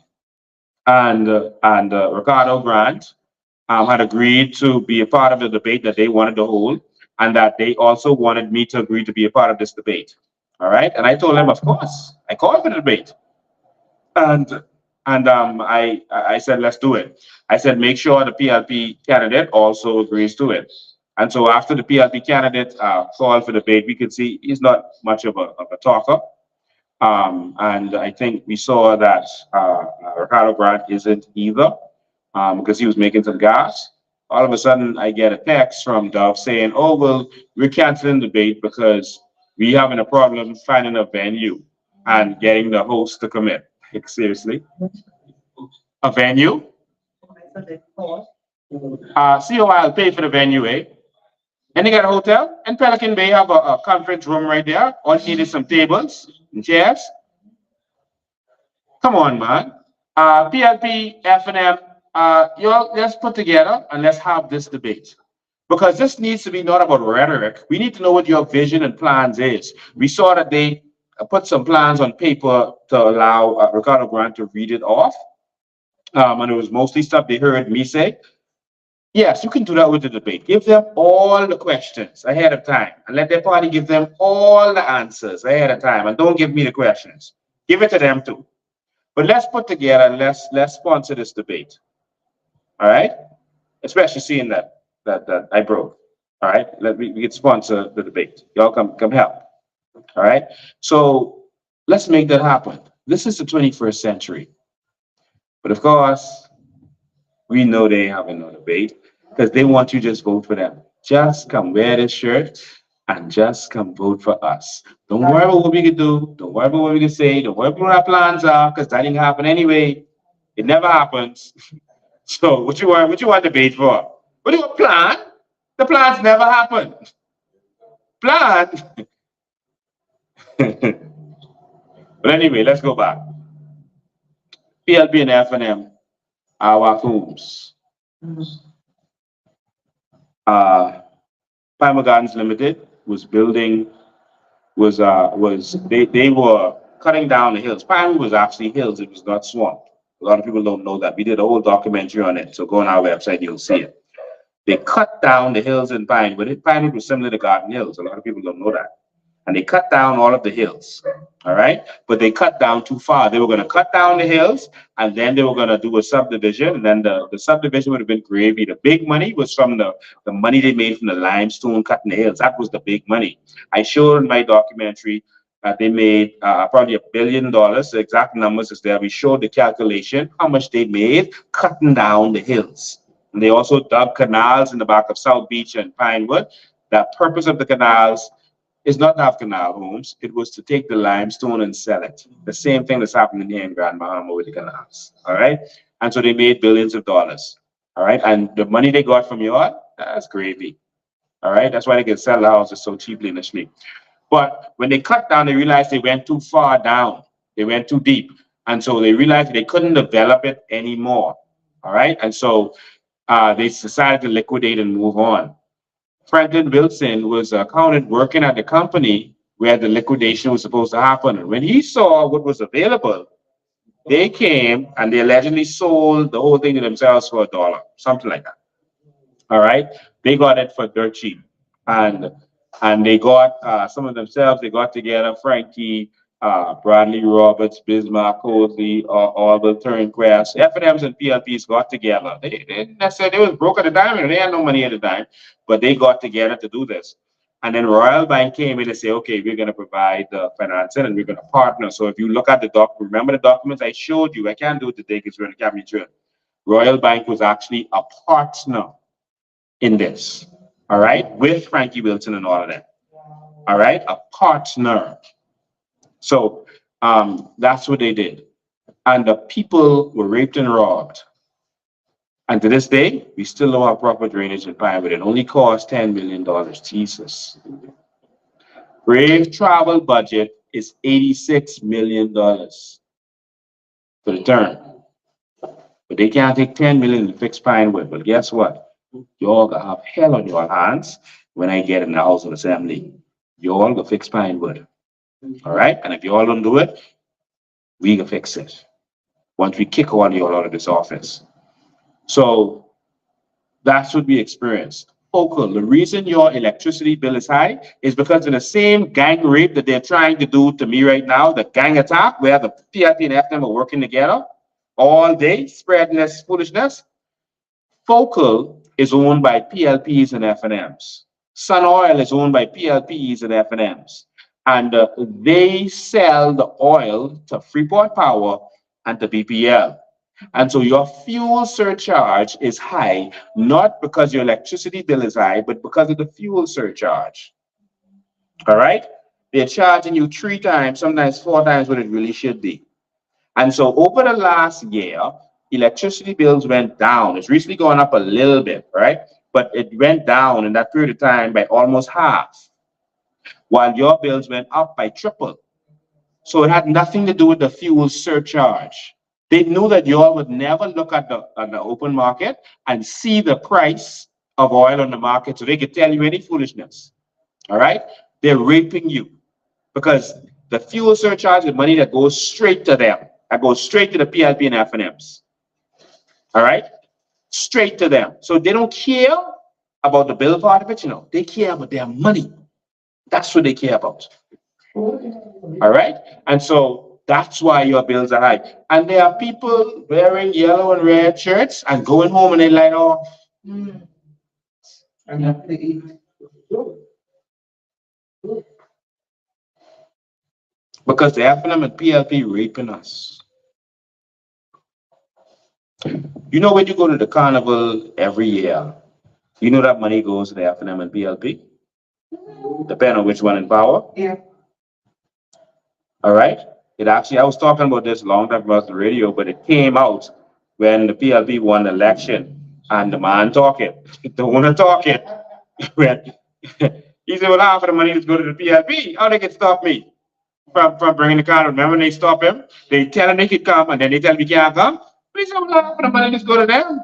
Ricardo Grant, had agreed to be a part of the debate that they wanted to hold, and that they also wanted me to agree to be a part of this debate. All right, and I told them, of course, I called for the debate, and I said, let's do it. I said, make sure the PLP candidate also agrees to it. And so after the PLP candidate called for debate, we could see he's not much of a talker. And I think we saw that Ricardo Grant isn't either, because he was making some gas. All of a sudden, I get a text from Dove saying, oh, well, we're canceling the debate because we're having a problem finding a venue and getting the host to come in. Like, seriously? A venue? COI will pay for the venue, eh? And they got a hotel. And Pelican Bay have a conference room right there. All you need is some tables and chairs. Come on, man. PLP, FNM, y'all, let's put together and let's have this debate. Because this needs to be not about rhetoric. We need to know what your vision and plans is. We saw that they put some plans on paper to allow Ricardo Grant to read it off. And it was mostly stuff they heard me say. Yes, you can do that with the debate. Give them all the questions ahead of time and let their party give them all the answers ahead of time. And don't give me the questions. Give it to them too. But let's put together and let's sponsor this debate. All right? Especially seeing that I broke. All right? We can sponsor the debate. Y'all come help. All right? So let's make that happen. This is the 21st century. But of course, we know they having no debate because they want you to just vote for them. Just come wear this shirt and just come vote for us. Don't worry about what we can do. Don't worry about what we can say. Don't worry about what our plans are because that didn't happen anyway. It never happens. So what you want debate for? What do you want plan? The plans never happen. Plan. But anyway, let's go back. PLP and FNM, our homes. Palmer Gardens Limited was building, they were cutting down the hills. Pinewood was actually hills, it was not swamp. A lot of people don't know that. We did a whole documentary on it, so go on our website, you'll see it. They cut down the hills in Pinewood. Pinewood was similar to Garden Hills. A lot of people don't know that. And they cut down all of the hills, all right? But they cut down too far. They were going to cut down the hills, and then they were going to do a subdivision, and then the subdivision would have been gravy. The big money was from the money they made from the limestone cutting the hills. That was the big money. I showed in my documentary that they made probably $1 billion. The exact numbers is there. We showed the calculation, how much they made cutting down the hills. And they also dug canals in the back of South Beach and Pinewood. The purpose of the canals is not to have canal homes. It was to take the limestone and sell it. The same thing that's happening here in Grand Bahama with the canals. All right. And so they made billions of dollars. All right. And the money they got from y'all, that's gravy. All right. That's why they can sell the houses so cheaply in the street. But when they cut down, they realized they went too far down. They went too deep. And so they realized they couldn't develop it anymore. All right. And so they decided to liquidate and move on. Franklin Wilson was an accountant working at the company where the liquidation was supposed to happen. And when he saw what was available, they came and they allegedly sold the whole thing to themselves for $1, something like that. All right. They got it for dirt cheap. And they got some of themselves, they got together, Frankie, Bradley Roberts, Bismarck, Cosley, Albert Turnquest, FNMs and PLPs got together. They didn't necessarily, they was broke at the time and they had no money at the time, but they got together to do this. And then Royal Bank came in and said, okay, we're going to provide the financing and we're going to partner. So if you look at the document, remember the documents I showed you, I can't do it today because we're in the cabinet trail. Royal Bank was actually a partner in this, all right, with Frankie Wilson and all of that, all right, a partner. So that's what they did. And the people were raped and robbed. And to this day, we still don't have proper drainage in Pinewood. It only cost $10 million. Jesus. Brave travel budget is $86 million for the term. But they can't take $10 million to fix Pinewood. But guess what? Y'all gonna have hell on your hands when I get in the House of Assembly. Y'all gonna fix Pinewood. All right? And if y'all don't do it, we can fix it. Once we kick all y'all out of this office. So that's what we experienced. Focal, the reason your electricity bill is high is because of the same gang rape that they're trying to do to me right now, the gang attack, where the PLP and FNM are working together all day, spreading this foolishness. Focal is owned by PLPs and FNMs. Sun Oil is owned by PLPs and FNMs. And they sell the oil to Freeport Power and to BPL. And so your fuel surcharge is high, not because your electricity bill is high, but because of the fuel surcharge. All right? They're charging you 3 times, sometimes 4 times what it really should be. And so over the last year, electricity bills went down. It's recently gone up a little bit, right? But it went down in that period of time by almost half, while your bills went up by triple. So it had nothing to do with the fuel surcharge. They knew that y'all would never look at the open market and see the price of oil on the market, so they could tell you any foolishness. All right? They're raping you because The fuel surcharge is money that goes straight to them. That goes straight to the PLP and FNMs. All right? Straight to them. So they don't care about the bill part of it, you know. They care about their money. That's what they care about. All right? And so that's why your bills are high. And there are people wearing yellow and red shirts and going home and they light off. Because the FNM and PLP raping us. You know, when you go to the carnival every year, you know that money goes to the FNM and PLP? Depending on which one in power. Yeah. All right? It actually, I was talking about this long time about the radio, but it came out when the PLP won the election and the man talking, the owner talking. He said, well, half of the money is going to the PLP. How they can stop me from bringing the car? Remember when they stop him? They tell him they can come and then they tell him he can't come. But he said, well, half of the money is going to them.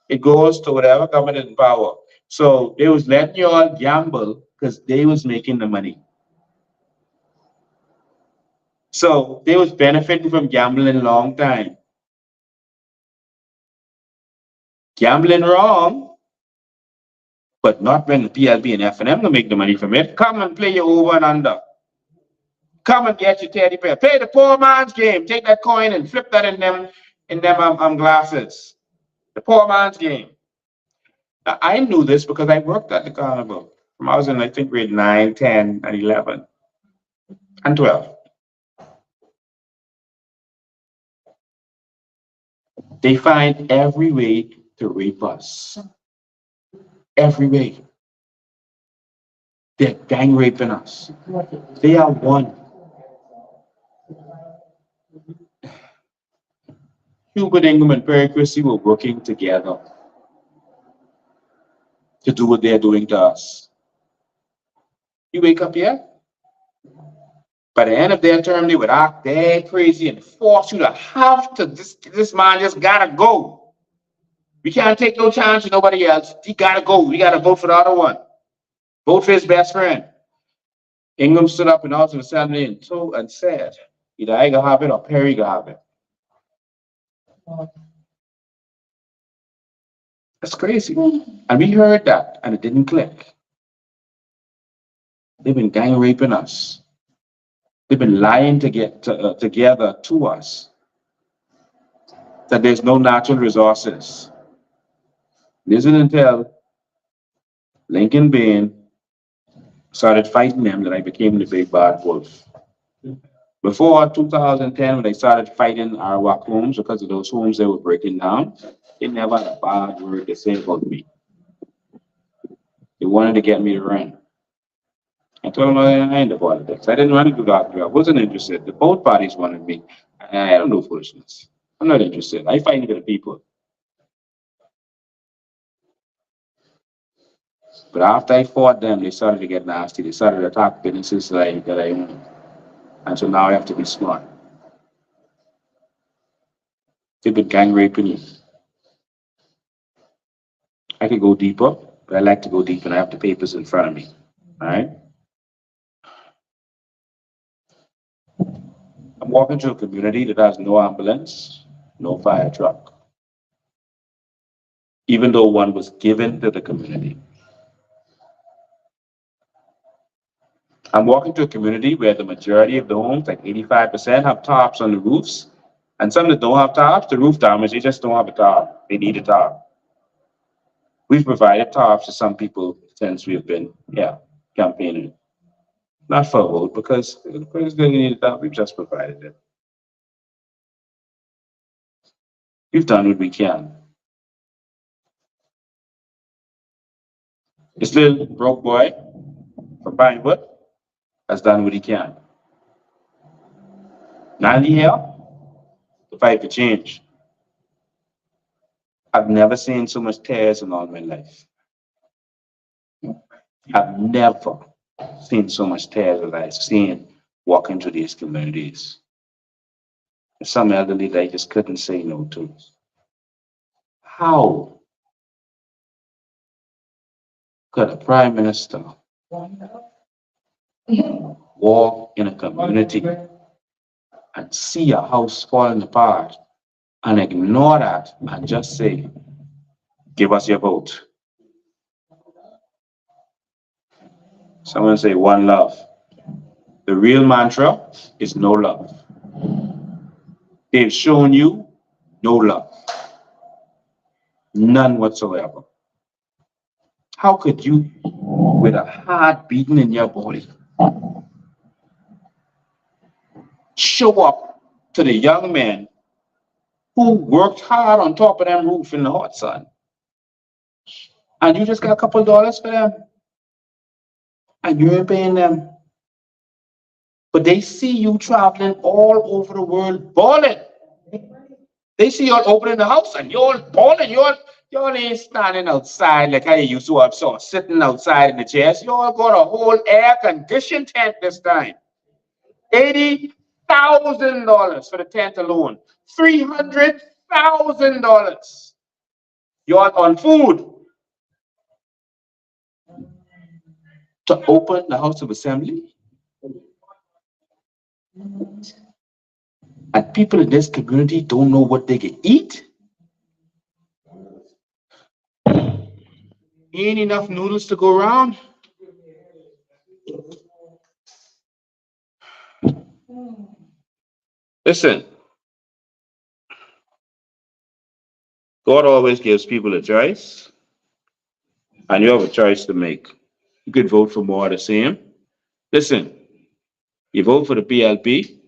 It goes to whatever government is in power. So they was letting you all gamble because they was making the money. So they was benefiting from gambling a long time. Gambling wrong, but not when the PLP and FNM will make the money from it. Come and play your over and under. Come and get your teddy bear. Play the poor man's game. Take that coin and flip that in them glasses. The poor man's game. Now, I knew this because I worked at the carnival. I was in, I think, grade 9, 10, and 11, and 12. They find every way to rape us. Every way. They're gang raping us. They are one. Hubert Ingham and Perry Christie were working together to do what they're doing to us. You wake up here, by the end of their term, they would act dead crazy and force you to have to, this man just gotta go. We can't take no chance with nobody else. He gotta go. We gotta vote for the other one. Vote for his best friend. Ingham stood up and also Saturday and said, either I gonna have it or Perry gonna have it. That's crazy. And we heard that and it didn't click. They've been gang raping us. They've been lying to get together to us that there's no natural resources. It isn't until Lincoln Bain started fighting them that I became the big bad wolf. Before 2010, when they started fighting our WAC homes because of those homes they were breaking down, they never had a bad word to say about me. They wanted to get me to run. I told them I ain't the politics. I didn't want to do that. I wasn't interested. The both parties wanted me. I don't do foolishness. I'm not interested. I fight for the people. But after I fought them, they started to get nasty. They started to attack businesses that I own. And so now I have to be smart. They've been gang raping you. I could go deeper, but I like to go deep and I have the papers in front of me. All right? I'm walking through a community that has no ambulance, no fire truck, even though one was given to the community. I'm walking to a community where the majority of the homes, like 85%, have tarps on the roofs. And some that don't have tarps, the roof damage, they just don't have a tarp. They need a tarp. We've provided tarps to some people since we've been, campaigning. Not for a vote, because they need a tarp, we've just provided it. We've done what we can. This little broke boy from Pinewood has done what he can. Now he here to fight for change. I've never seen so much tears in all my life. I've never seen so much tears as I've seen walking through these communities. Some elderly that I just couldn't say no to. How could a prime minister walk in a community and see a house falling apart and ignore that and just say, give us your vote. Someone say one love. The real mantra is no love. They've shown you no love. None whatsoever. How could you, with a heart beating in your body, show up to the young men who worked hard on top of them roof in the hot sun, and you just got a couple dollars for them, and you ain't paying them, but they see you traveling all over the world balling. They see y'all opening the house and y'all balling. Y'all ain't standing outside like how you used to so sitting outside in the chairs. Y'all got a whole air-conditioned tent this time. $80,000 for the tent alone. $300,000. Y'all on food to open the House of Assembly. And people in this community don't know what they can eat. Ain't enough noodles to go around. Listen, God always gives people a choice, and you have a choice to make. You could vote for more of the same. Listen, you vote for the PLP,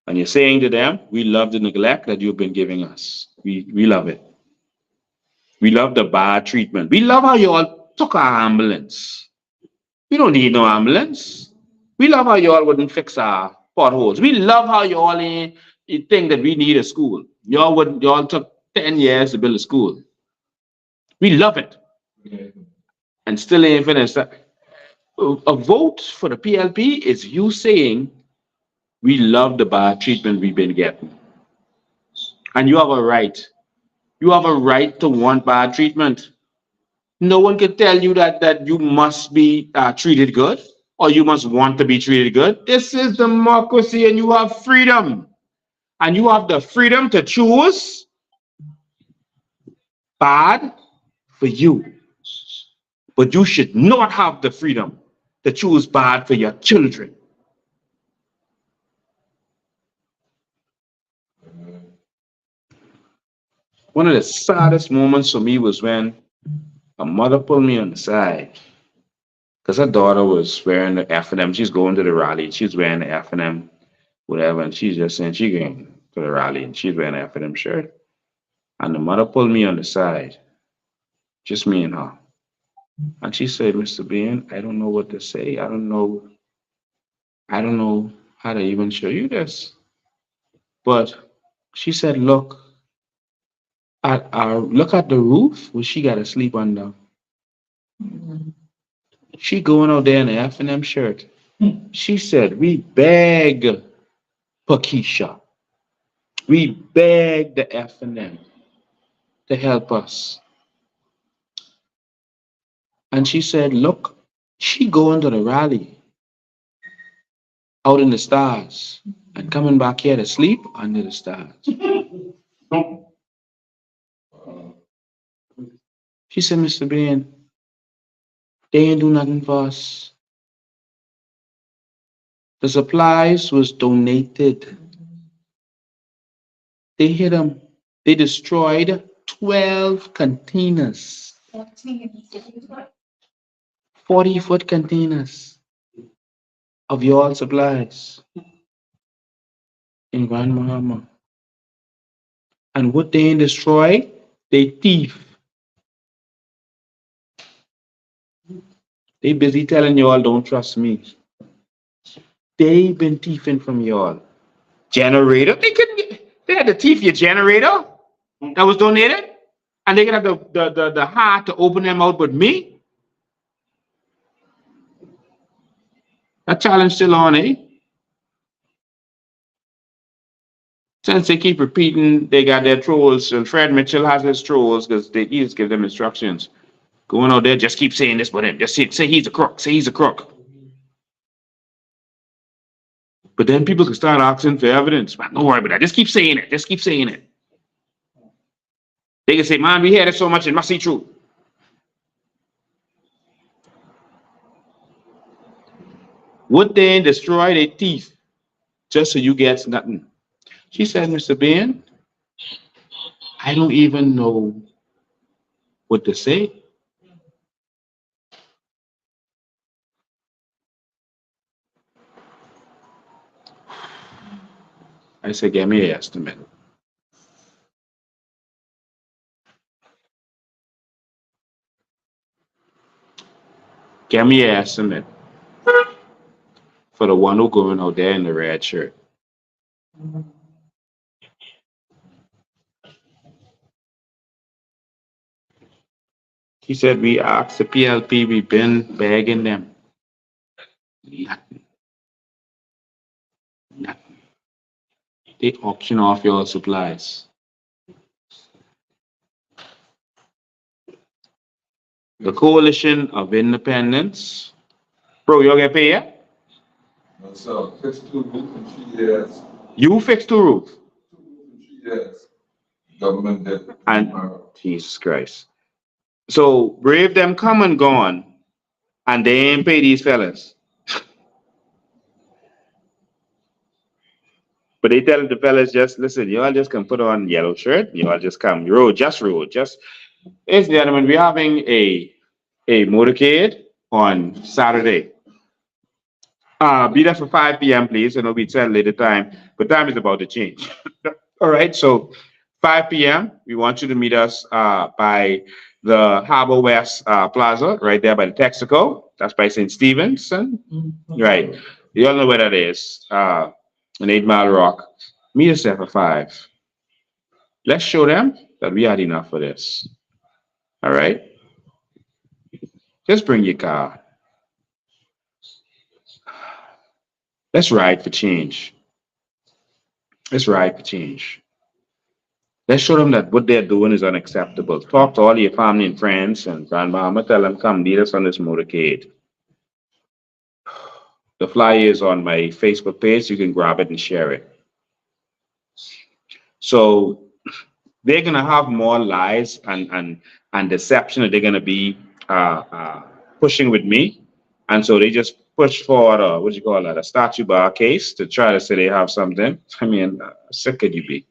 and you're saying to them, we love the neglect that you've been giving us. We love it. We love the bad treatment. We love how you all took our ambulance. We don't need no ambulance. We love how you all wouldn't fix our potholes. We love how you all you think that we need a school. You all took 10 years to build a school. We love it. And still ain't finished. A vote for the PLP is you saying we love the bad treatment we've been getting. And you have a right. You have a right to want bad treatment. No one can tell you that you must be treated good or you must want to be treated good. This is democracy and you have freedom. And you have the freedom to choose bad for you. But you should not have the freedom to choose bad for your children. One of the saddest moments for me was when a mother pulled me on the side because her daughter was wearing the FNM. She's going to the rally. She's wearing the FNM, whatever, and she's just saying she's going to the rally and she's wearing an FNM shirt. And the mother pulled me on the side, just me and her. And she said, Mr. Bean, I don't know what to say. I don't know how to even show you this. But she said, look at the roof where she got to sleep under. She going out there in an FNM shirt. She said, we beg Pakisha. We beg the FNM to help us. And she said, look, she going to the rally out in the stars and coming back here to sleep under the stars. She said, Mr. Bain, they ain't do nothing for us. The supplies was donated. They hit them. They destroyed 12 containers. 40-foot containers of your supplies in Grand Bahama. And what they ain't destroy, they thief. They busy telling y'all don't trust me. They been thieving from y'all. Generator, they had to thief your generator that was donated, and they could have the heart to open them out with me. That challenge still on, eh? Since they keep repeating, they got their trolls, and Fred Mitchell has his trolls because he just give them instructions. Going out there, just keep saying this with him. Just say he's a crook. Say he's a crook. But then people can start asking for evidence. Man, don't worry about that. Just keep saying it. Just keep saying it. They can say, man, we hear it so much, it must be true. Would they destroy their teeth just so you get nothing? She said, Mr. Ben, I don't even know what to say. I said, give me an estimate. Give me an estimate for the one who going out there in the red shirt. He said, we asked the PLP, we've been begging them. Nothing. Nothing. They auction off your supplies. The Coalition of Independence. Bro, you get paid yet? No, sir. Fix the roof and she has. You fixed the roof. She has. Government did. And Jesus Christ. So Brave them come and gone, and they ain't pay these fellas. But they tell the fellas, just listen, y'all just can put on yellow shirt, y'all just come. Road. Just, ladies and gentlemen, we're having a motorcade on Saturday. Be there for 5 p.m., please. I know we said later time, but time is about to change. All right, so 5 p.m., we want you to meet us by the Harbor West Plaza, right there by the Texaco. That's by St. Stephenson. Right. You all know where that is. In 8 Mile Rock. Meet us there for 5. Let's show them that we had enough for this. All right? Just bring your car. Let's ride for change. Let's ride for change. Let's show them that what they're doing is unacceptable. Talk to all your family and friends and grandmama. Tell them, come meet us on this motorcade. The flyer is on my Facebook page. You can grab it and share it. So they're going to have more lies and deception that they're going to be pushing with me. And so they just push forward a statute bar case to try to say they have something. I mean, sick could you be?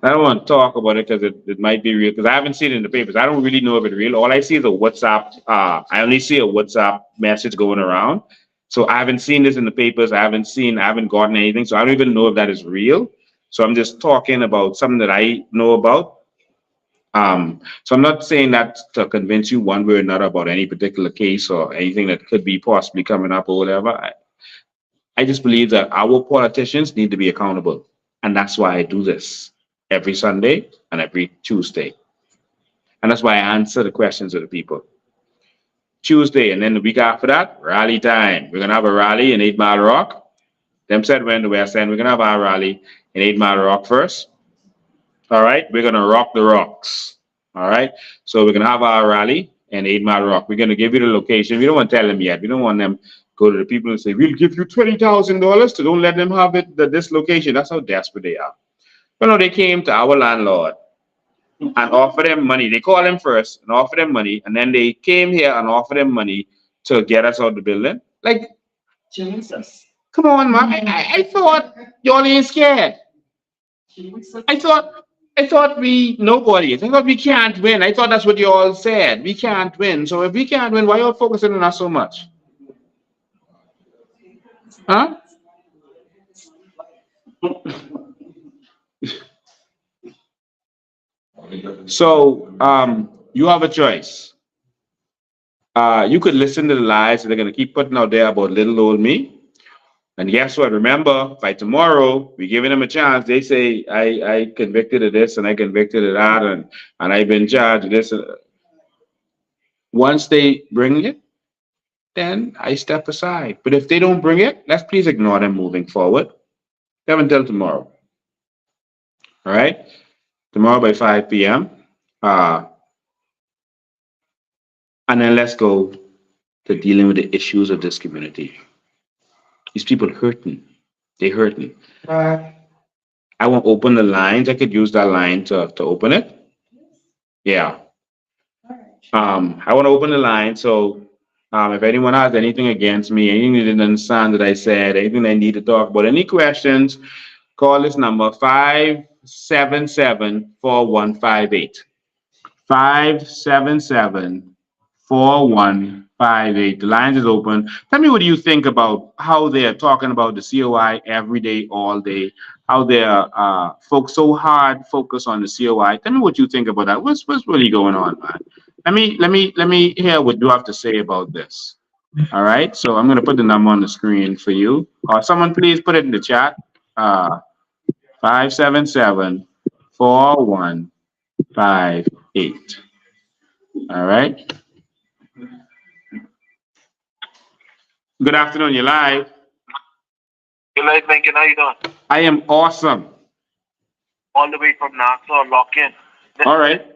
I don't want to talk about it because it might be real, because I haven't seen it in the papers. I don't really know if it's real. All I see is a WhatsApp. I only see a WhatsApp message going around. So I haven't seen this in the papers. I haven't gotten anything. So I don't even know if that is real. So I'm just talking about something that I know about. So I'm not saying that to convince you one way or another about any particular case or anything that could be possibly coming up or whatever. I just believe that our politicians need to be accountable. And that's why I do this every Sunday and every Tuesday. And that's why I answer the questions of the people. Tuesday, and then the week after that, rally time. We're going to have a rally in 8 Mile Rock. Them said we're in the West End. We're going to have our rally in 8 Mile Rock first. All right, we're going to rock the rocks. All right, so we're going to have our rally in 8 Mile Rock. We're going to give you the location. We don't want to tell them yet. We don't want them go to the people and say, we'll give you $20,000 to don't let them have it, this location. That's how desperate they are. But no, they came to our landlord and offered them money. They called him first and offered them money, and then they came here and offered them money to get us out of the building. Like, Jesus. Come on, man. I thought y'all ain't scared. I thought we nobody. I thought we can't win. I thought that's what you all said. We can't win. So if we can't win, why y'all focusing on us so much? Huh? So you have a choice. You could listen to the lies that they're gonna keep putting out there about little old me. And guess what? Remember, by tomorrow, we're giving them a chance. They say I convicted of this and I convicted of that, and I've been charged of this. Once they bring it, then I step aside. But if they don't bring it, let's please ignore them moving forward. Have until tomorrow. All right? Tomorrow by 5 p.m. And then let's go to dealing with the issues of this community. These people hurting. They hurting. I want to open the lines. I could use that line to open it. Yeah. I want to open the line. So if anyone has anything against me, anything they didn't understand that I said, anything they need to talk about, any questions, call this number 577-4158. 577-4158. The lines is open. Tell me, what do you think about how they're talking about the COI every day, all day? How they're folks so hard focus on the COI. Tell me what you think about that. What's really going on, man? Let me hear what you have to say about this. All right. So I'm gonna put the number on the screen for you. Someone please put it in the chat. 577-4158. All right. Good afternoon. You're live. Good night, Lincoln. How you doing? I am awesome. All the way from Nassau, lock in. All right.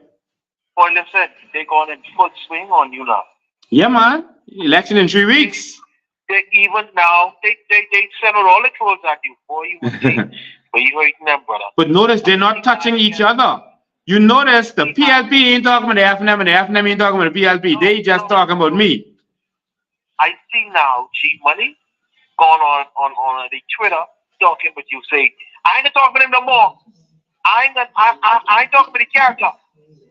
Boy, listen, they going in full swing on you now. Yeah, man. Election in 3 weeks. They even now, they send out all the trolls at you. Boy, you would think, but you hurting them, brother. But notice they're not touching each other. You notice the PLP ain't talking about the FNM and the FNM ain't talking about the PLP. They just talking about me. I see now cheap money going on the Twitter talking, but you say, I ain't talking about him no more. I ain't talking about the character.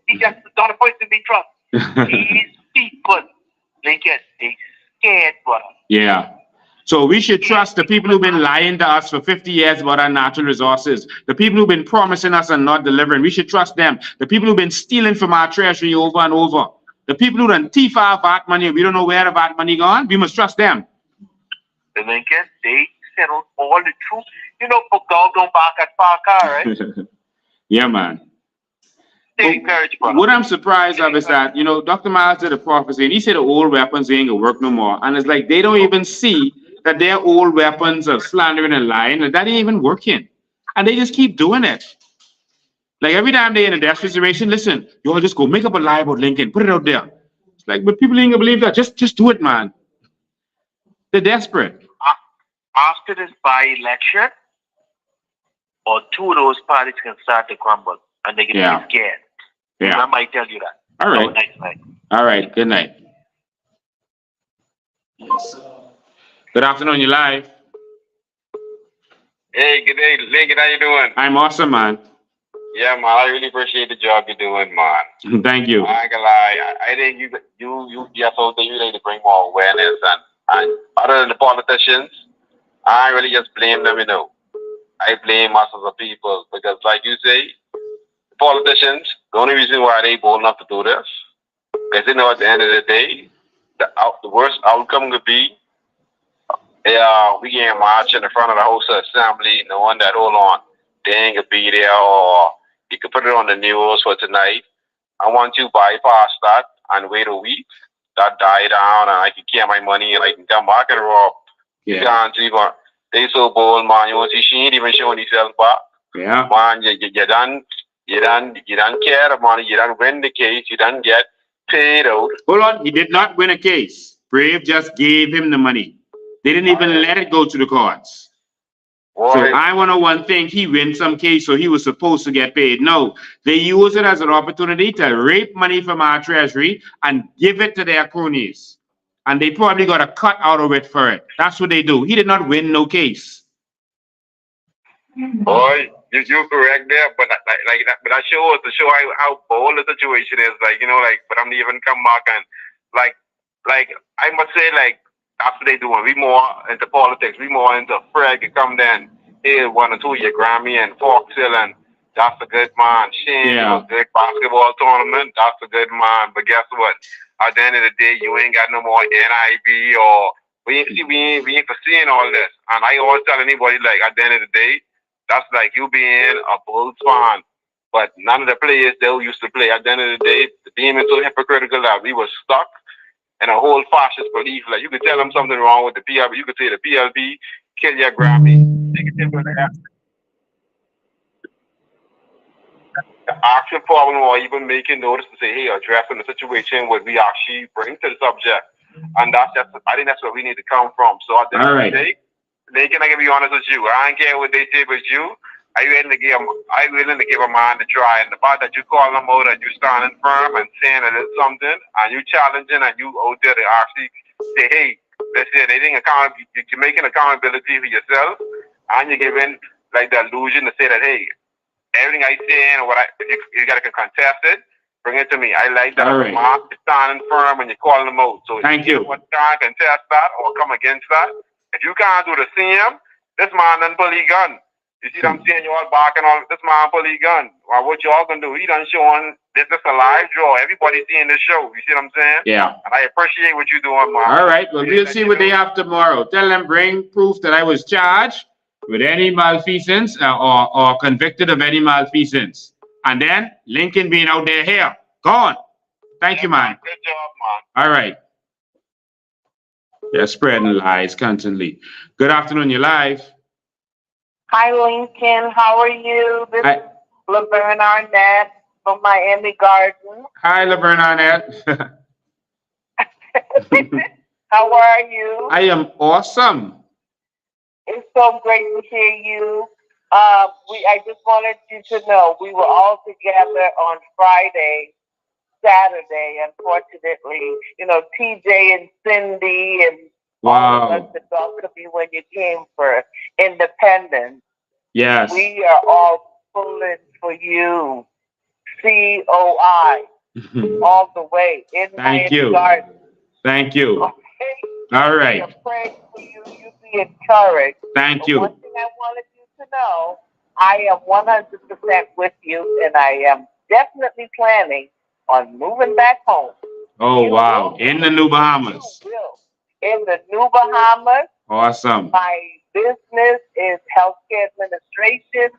He just not a person to be trusted. These people, Lincoln, they scared, brother. Yeah. So we should trust the people who've been lying to us for 50 years about our natural resources. The people who've been promising us and not delivering. We should trust them. The people who've been stealing from our treasury over and over. The people who done thief our VAT money, we don't know where the VAT money gone. We must trust them. The Lincoln, they settled all the truth. You know, for God don't bark at Parker, right? Yeah, man. Well, what I'm surprised of is that, Dr. Miles did a prophecy and he said the old weapons ain't gonna work no more. And it's like they don't even see that their old weapons of slandering and lying, and that ain't even working. And they just keep doing it. Like every time they're in a death situation, listen, you all just go make up a lie about Lincoln, put it out there. It's like, but people ain't gonna believe that. Just do it, man. They're desperate. After this by-election, or two of those parties can start to crumble and they get scared. Yeah. I might tell you that. All right. Have a nice night. All right. Good night. Good afternoon. You're live. Hey, good day, Lincoln. How you doing? I'm awesome, man. Yeah, man. I really appreciate the job you're doing, man. Thank you. I ain't gonna lie. I think you just out there, you need to bring more awareness and other than the politicians, I really just blame them, I blame us as a people because, like you say, the politicians, the only reason why they bold enough to do this, because they know at the end of the day, the worst outcome could be, we can march in the front of the House of Assembly, knowing that, hold on, they ain't gonna be there, or you can put it on the news for tonight. I want you to bypass that and wait a week, that die down, and I can get my money and I can come back and rob. Yeah. You can't even. They so bold, man. You want to see she ain't even showing herself back. Yeah. Man, you done care, man. You done win the case. You done get paid out. Hold on. He did not win a case. Brave just gave him the money. They didn't even let it go to the courts. Boy. So I want to one thing. He win some case, so he was supposed to get paid. No, they use it as an opportunity to rape money from our treasury and give it to their cronies. And they probably got a cut out of it for it. That's what they do. He did not win no case. Boy, you're correct there, but but that shows to show how bold the situation is. But I'm even come back and I must say, that's what they doing. We more into politics. We more into Fred come then. Here 1 or 2 year Grammy and Fox Hill, and that's a good man. Shane, big basketball tournament. That's a good man. But guess what? At the end of the day, you ain't got no more NIB or we ain't foreseeing all this. And I always tell anybody, at the end of the day, that's like you being a Bulls fan. But none of the players they used to play. At the end of the day, the team is so hypocritical that we were stuck in a whole fascist belief. Like you could tell them something wrong with the PLP. You could say the PLP kill your Grammy. They could tell asking problem or even making notice to say, hey, addressing the situation what we actually bring to the subject. And that's just, I think that's where we need to come from. So at the end of the day, they can I be honest with you. I don't care what they say with you. I willing to give a man to try. And the part that you call them out and you standing firm and saying that it's something and you challenging and you out there to actually say, hey, listen, you're making accountability for yourself and you're giving like the illusion to say that, hey, everything I say and you gotta contest it, bring it to me. I like that. Right. Mark is standing firm and you're calling them out. So if you want to contest that or come against that, if you can't do the same, this man done pull his gun. You see what I'm saying? You all barking on this man pull his gun. Well, what y'all gonna do? He done showing this is a live draw. Everybody's seeing the show. You see what I'm saying? Yeah. And I appreciate what you're doing, man. All right. Well, we'll see what they have tomorrow. Tell them bring proof that I was charged with any malfeasance or convicted of any malfeasance. And then Lincoln being out there here. Gone. Thank you, man. Good job, man. All right. They're spreading lies constantly. Good afternoon, you're live. Hi, Lincoln. How are you? This is Laverne Arnett from Miami Gardens. Hi, Laverne Arnett. How are you? I am awesome. It's so great to hear you. I just wanted you to know we were all together on Friday, Saturday. Unfortunately, TJ and Cindy and all of us that talked to me when you came for Independence. Yes. We are all pulling for you. COI. All the way. Thank you. Garden. Thank you. Okay. All right. I'm praying for you. You be encouraged. Thank you. One thing I wanted you to know, I am 100% with you, and I am definitely planning on moving back home. Oh, wow. In the New Bahamas. In the New Bahamas. Awesome. My business is healthcare administration,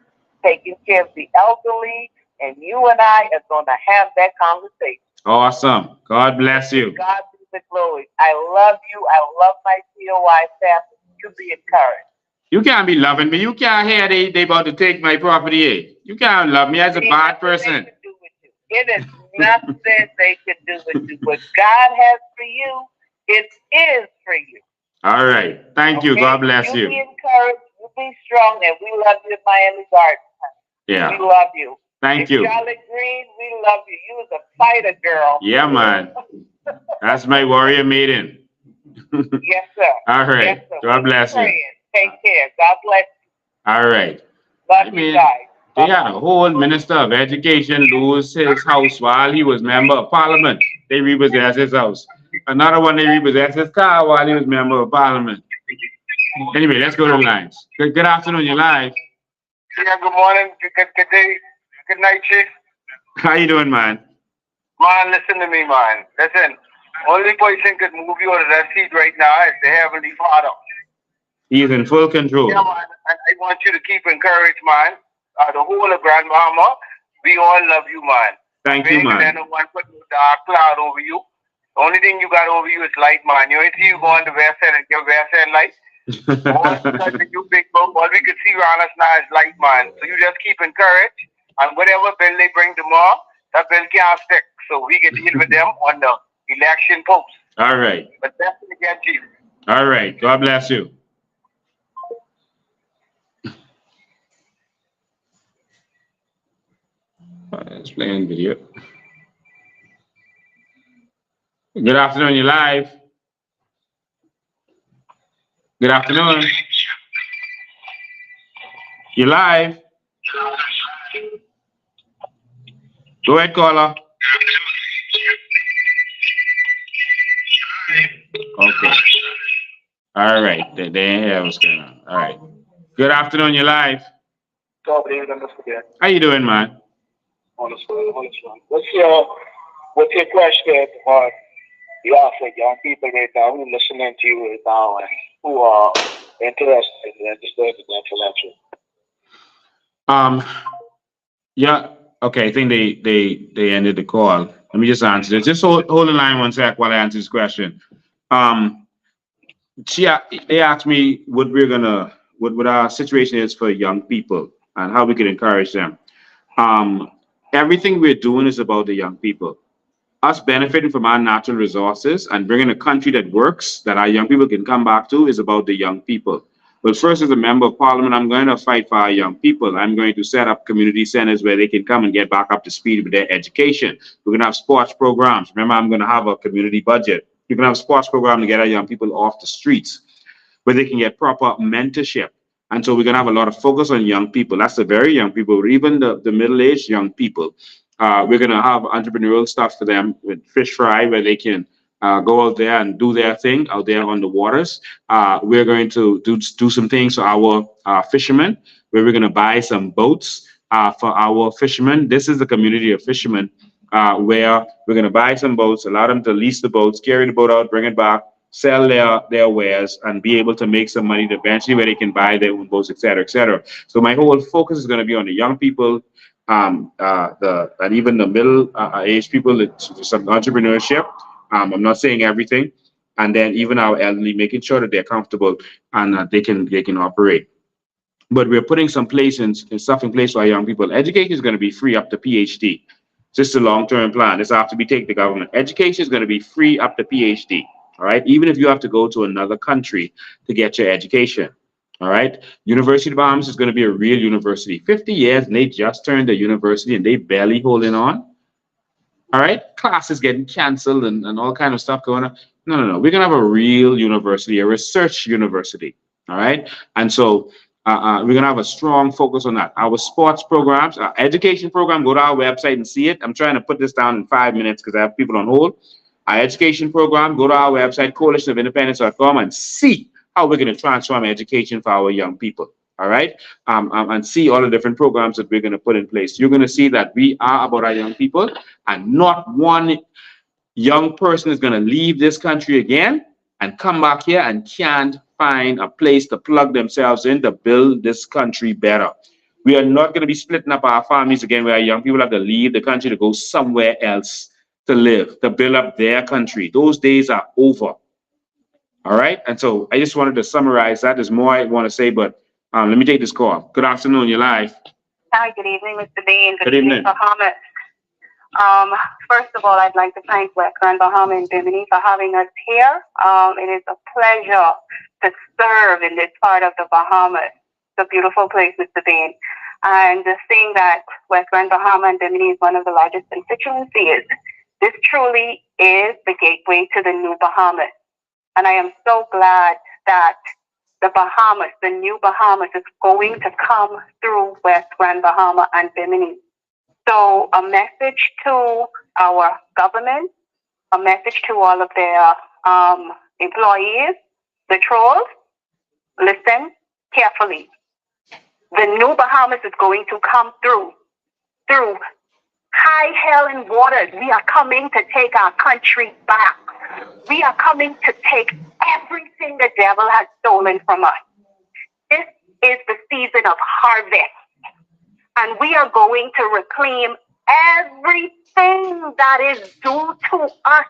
taking care of the elderly, and you and I are going to have that conversation. Awesome. God bless you. God be the glory. I love you. I love my COI staff. You be encouraged. You can't be loving me. You can't hear they about to take my property. Eh? You can't love me as a bad person. It is nothing they can do with you. What God has for you, it is for you. All right. Thank you. God bless you. You be encouraged. You be strong. And we love you at Miami Gardens. Yeah. We love you. Thank you. Charlotte Green, we love you. You was a fighter, girl. Yeah, man. That's my warrior maiden. Yes, sir. All right. Yes, sir. God bless you. Take care. God bless you. All right. Love you guys. They had a whole minister of education lose his house while he was member of parliament. They repossessed his house. Another one, they repossessed his car while he was member of parliament. Anyway, let's go to the lines. Good afternoon, you're live. Yeah, good morning, good day, good night, Chief. How you doing, man? Man, listen to me, man. Listen, only person could move you out of that seat right now is the Heavenly Father. He's in full control. Yeah, man. And I want you to keep encouraged, man. The whole of Grandmama, we all love you, man. Thank you, man. No one put no dark cloud over you. The only thing you got over you is light, man. You ain't see you go on the west side and give west side light. You big bro, all we could see around us now is light, man. So you just keep encouraged. And whatever bill they bring tomorrow, that bill can't stick. So we can deal with them on the election post. All right. But that's the again, Chief. All right. God bless you. Let's play in video. Good afternoon, you're live. Good afternoon. You're live. Go ahead, caller. Okay. All right. They didn't hear what's going on. All right. Good afternoon, you're live. How you doing, man? Honest one. What's your question on you offer young people right now who listening to you right now and who are interested in understanding the intellectual? Yeah. Okay. I think they ended the call. Let me just answer this. Just hold the line one sec while I answer this question. They asked me what our situation is for young people and how we could encourage them. Everything we're doing is about the young people. Us benefiting from our natural resources and bringing a country that works, that our young people can come back to, is about the young people. But first, as a member of parliament, I'm going to fight for our young people. I'm going to set up community centers where they can come and get back up to speed with their education. We're going to have sports programs. Remember, I'm going to have a community budget. We're going to have a sports program to get our young people off the streets, where they can get proper mentorship. And so we're going to have a lot of focus on young people. That's the very young people, or even the middle-aged young people. We're going to have entrepreneurial stuff for them with fish fry, where they can go out there and do their thing out there on the waters. We're going to do some things for our fishermen, where we're going to buy some boats for our fishermen. This is the community of fishermen, where we're going to buy some boats, allow them to lease the boats, carry the boat out, bring it back, sell their wares, and be able to make some money to eventually where they can buy their own boats, et cetera, et cetera. So my whole focus is going to be on the young people, and even the middle age people, some entrepreneurship. I'm not saying everything, and then even our elderly, making sure that they're comfortable and they can operate. But we're putting some stuff in place for our young people. Education is going to be free up to PhD. Just a long-term plan. This have to be taken to government. Education is going to be free up to PhD. All right, even if you have to go to another country to get your education. All right, University of Bahamas is going to be a real university. 50 years and they just turned a university and they barely holding on. All right, classes getting canceled and all kind of stuff going on. No. We're going to have a real university, a research university. All right, and so we're going to have a strong focus on that. Our sports programs, our education program, go to our website and see it. I'm trying to put this down in 5 minutes because I have people on hold. Our education program, go to our website, coalitionofindependence.com, and see how we're going to transform education for our young people. All right, and see all the different programs that we're going to put in place. You're going to see that we are about our young people, and not one young person is going to leave this country again and come back here and can't find a place to plug themselves in to build this country better. We are not going to be splitting up our families again, where our young people have to leave the country to go somewhere else to live, to build up their country. Those days are over. All right. And so I just wanted to summarize that. There's more I want to say, but let me take this call. Good afternoon. You're live. Hi, good evening, Mr. Bain. Good evening. Bahamas. First of all, I'd like to thank West Grand Bahama and Bimini for having us here. It is a pleasure to serve in this part of the Bahamas. It's a beautiful place, Mr. Bain. And seeing that West Grand Bahama and Bimini is one of the largest constituencies, this truly is the gateway to the new Bahamas. And I am so glad that the Bahamas, the new Bahamas, is going to come through West Grand Bahama and Bimini. So a message to our government, a message to all of their employees, the trolls, listen carefully. The new Bahamas is going to come through high hell and waters. We are coming to take our country back. We are coming to take everything the devil has stolen from us. This is the season of harvest. And we are going to reclaim everything that is due to us.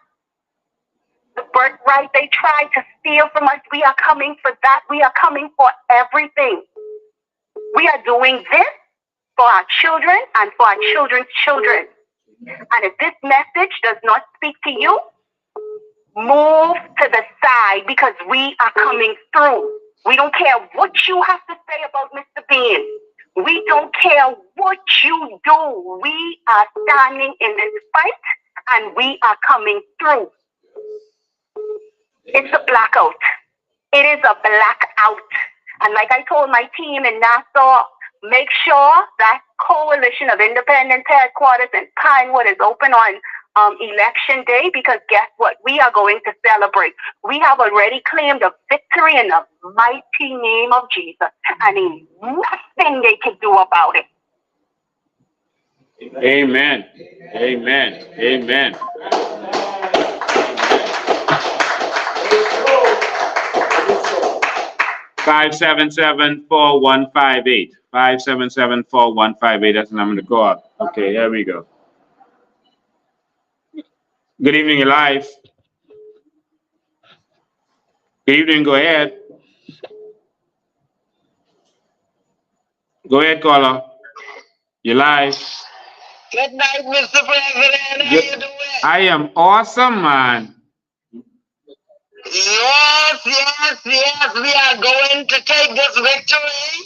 The birthright they tried to steal from us, we are coming for that. We are coming for everything. We are doing this for our children and for our children's children. And if this message does not speak to you, move to the side, because we are coming through. We don't care what you have to say about Mr. Bean. We don't care what you do. We are standing in this fight and we are coming through. It's a blackout. It is a blackout. And like I told my team in Nassau, make sure that Coalition of Independence headquarters in Pinewood is open on election day, because guess what? We are going to celebrate. We have already claimed a victory in the mighty name of Jesus, and ain't nothing they can do about it. Amen. Amen. Amen. 577-4158. 577-4158. That's the number to call. Okay, here we go. Good evening, you're live. Good evening, go ahead. Go ahead, caller. You're live. Good night, Mr. President. How you doing? I am awesome, man. Yes. We are going to take this victory.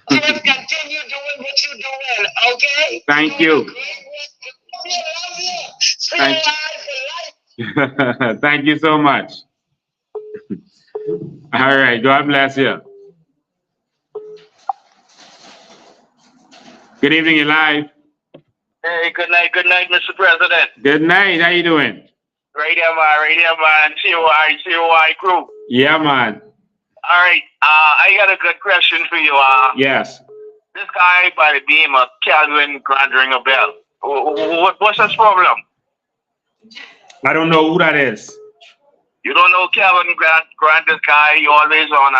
Just continue doing what you're doing, okay? Thank you. Love you. Stay alive for life. Thank you so much. All right. God bless you. Good evening, you're live. Hey, good night, Mr. President. Good night. How you doing? Right here, man. COI crew. Yeah, man. All right. I got a good question for you. Yes. This guy by the name of Calvin Grant ring a bell. What's his problem? I don't know who that is. You don't know Calvin Grant, this guy, he always on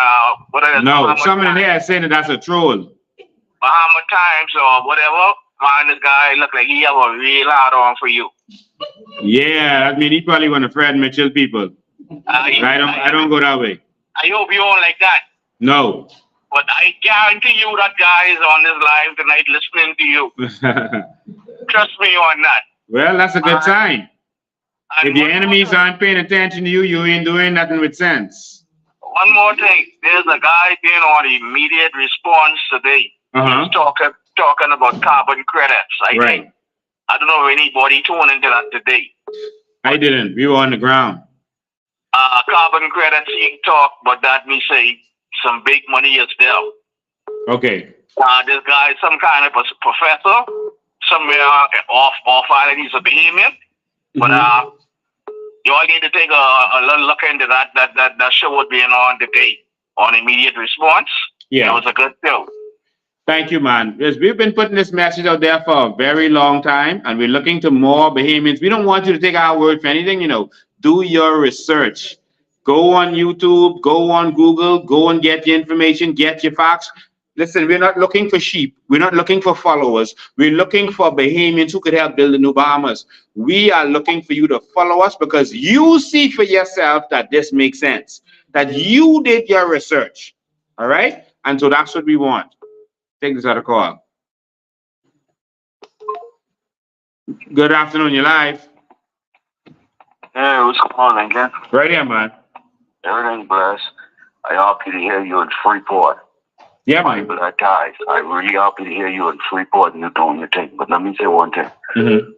what is it? No, someone in here is saying that that's a troll. Bahama Times or whatever. Man, this guy look like he have a real hard on for you. Yeah, I mean he probably want to threaten me, chill people. I don't go that way. I hope you don't like that. No. But I guarantee you that guy is on this live tonight listening to you. Trust me on that. Well, that's a good sign. If your enemies aren't paying attention to you, you ain't doing nothing with sense. One more thing. There's a guy being on immediate response today. He's talking about carbon credits. I don't know if anybody tuned into that today. I didn't. We were on the ground. Carbon credits, he talk, but that me say some big money is there. Okay. This guy is some kind of a professor, somewhere off island. He's a Bahamian. But you all need to take a little look into that show was being on today on immediate response. Yeah. It was a good show. Thank you, man. Yes, we've been putting this message out there for a very long time, and we're looking to more Bahamians. We don't want you to take our word for anything, Do your research. Go on YouTube, go on Google, go and get your information, get your facts. Listen, we're not looking for sheep. We're not looking for followers. We're looking for Bahamians who could help build the new Bahamas. We are looking for you to follow us because you see for yourself that this makes sense, that you did your research. All right? And so that's what we want. Take this other call. Good afternoon, you're live. Hey, what's going on, Lincoln? Right here, man. Everything blessed. I happy to hear you in Freeport. Yeah, man. Black guys, I really happy to hear you in Freeport and you're doing your thing. But let me say one thing.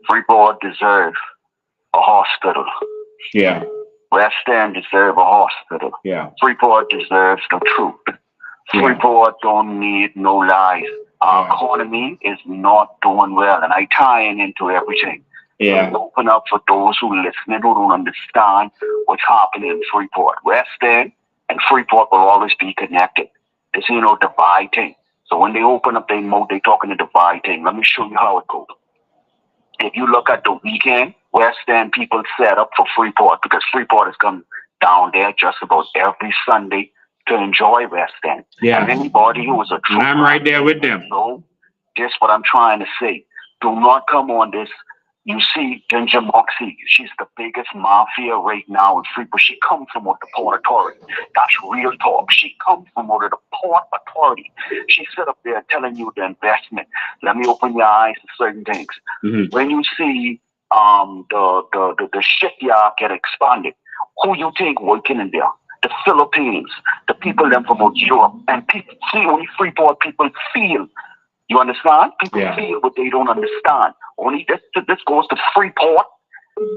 Freeport deserves a hospital. Yeah. West End deserves a hospital. Yeah. Freeport deserves the truth. Freeport don't need no lies. Our economy is not doing well, and I tying into everything. Yeah. So open up for those who listening who don't understand what's happening in Freeport. West End and Freeport will always be connected. This divide thing. So when they open up their mouth, they talking the divide thing. Let me show you how it goes. If you look at the weekend, West End people set up for Freeport because Freeport is coming down there just about every Sunday to enjoy West End. Yeah. And anybody who is a true I'm right there with them. So, just what I'm trying to say. Do not come on this. You see, Ginger Moxie, she's the biggest mafia right now in Freeport. She comes from the Port Authority. That's real talk. She comes from the Port Authority. She sit up there telling you the investment. Let me open your eyes to certain things. When you see the shipyard get expanded, who you think working in there? The Philippines, the people them from Europe, and people see only Freeport people feel. You understand? People feel what they don't understand. Only this goes to Freeport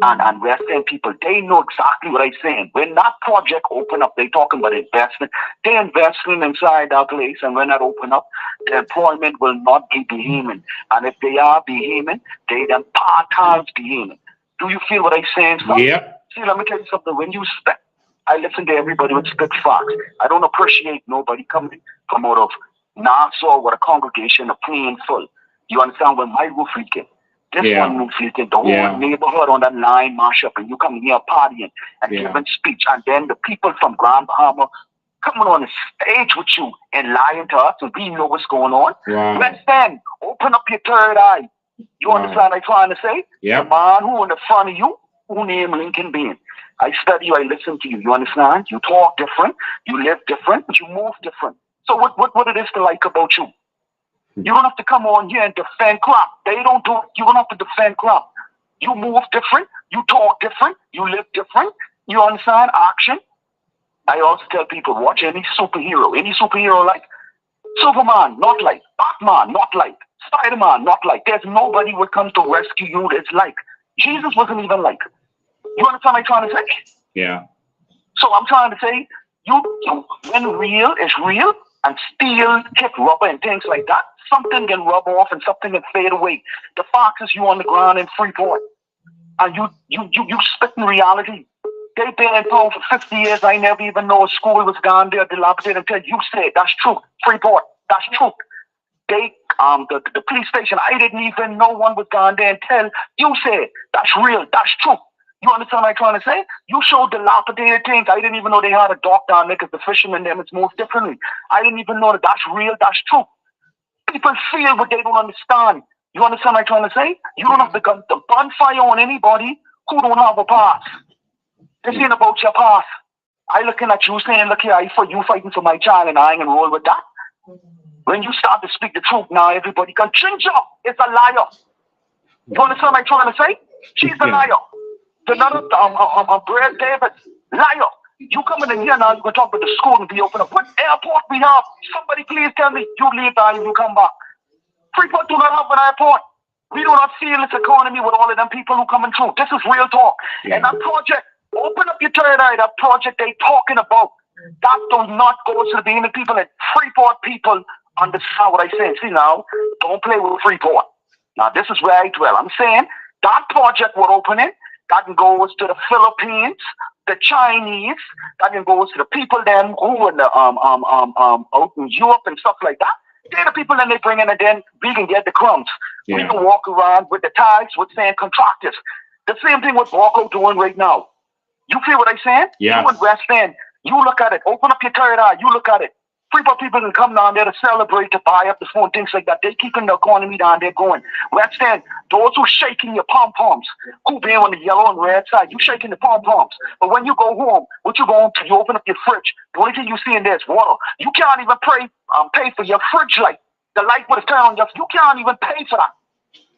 and West End people. They know exactly what I'm saying. When that project open up, they talking about investment. They're investing inside that place, and when that open up, the employment will not be Bahamian. And if they are Bahamian, they them part-time Bahamian. Do you feel what I'm saying? Yeah. See, let me tell you something. When you spec, I listen to everybody with spit facts. I don't appreciate nobody coming from out of Nassau with a congregation of plain full. You understand? When my roof leaking, this one roof leaking, the whole neighborhood on that line mash up, and you come here partying and giving speech, and then the people from Grand Bahama coming on the stage with you and lying to us, and we know what's going on. Wow. Let's then open up your third eye. You understand what I'm trying to say? Yeah. The man who in the front of you, who named Lincoln Bean. I study you, I listen to you. You understand? You talk different, you live different, you move different. So what it is to like about you? You don't have to come on here and defend crop. They don't do it. You don't have to defend crop. You move different. You talk different. You live different. You understand? Action. I also tell people, watch any superhero like Superman, not like Batman, not like Spider-Man, not like. There's nobody would come to rescue you that's like. Jesus wasn't even like. You understand what I'm trying to say? Yeah. So I'm trying to say, when real is real and steel hit rubber and things like that, something can rub off and something can fade away. The fact is you on the ground in Freeport and you spitting reality. They've been in power for 50 years. I never even know a school was gone there, dilapidated until you said that's true. Freeport, that's true. They the police station, I didn't even know one was gone there until you said that's real, that's true. You understand what I'm trying to say? You showed dilapidated things. I didn't even know they had a dock down there because the fishermen them it's moved differently. I didn't even know that's real, that's true. People feel what they don't understand. You understand what I'm trying to say? You don't have to come to bonfire on anybody who don't have a pass. This ain't about your past. I looking at you saying, look here, you fighting for my child and I ain't gonna roll with that. When you start to speak the truth now, everybody can change up. It's a liar. You understand what I'm trying to say? She's a liar. Another Brad David, liar. You coming in here now, you can talk about the school and be open up. What airport we have? Somebody please tell me you leave and you come back. Freeport do not have an airport. We do not feel this economy with all of them people who coming through. This is real talk. Yeah. And that project, open up your third eye, that project they talking about, that does not go to the beginning people and Freeport people understand what I say. See now, don't play with Freeport. Now this is where I dwell. I'm saying that project will open it. That goes to the Philippines, the Chinese. That goes to the people then who in the out in Europe and stuff like that. They're the people that they bring in, and then we can get the crumbs. Yeah. We can walk around with the tags with saying contractors. The same thing with Walko doing right now. You feel what I'm saying? Yeah. You in West End, you look at it. Open up your third eye. You look at it. Freeport people can come down there to celebrate, to buy up the phone, things like that. They're keeping the economy down there going. West End, those who shaking your pom-poms, who being on the yellow and red side, you shaking the pom-poms. But when you go home, what you going to? You open up your fridge. The only thing you see in there is water. You can't even pay for your fridge light. The light would have turned on your, you can't even pay for that.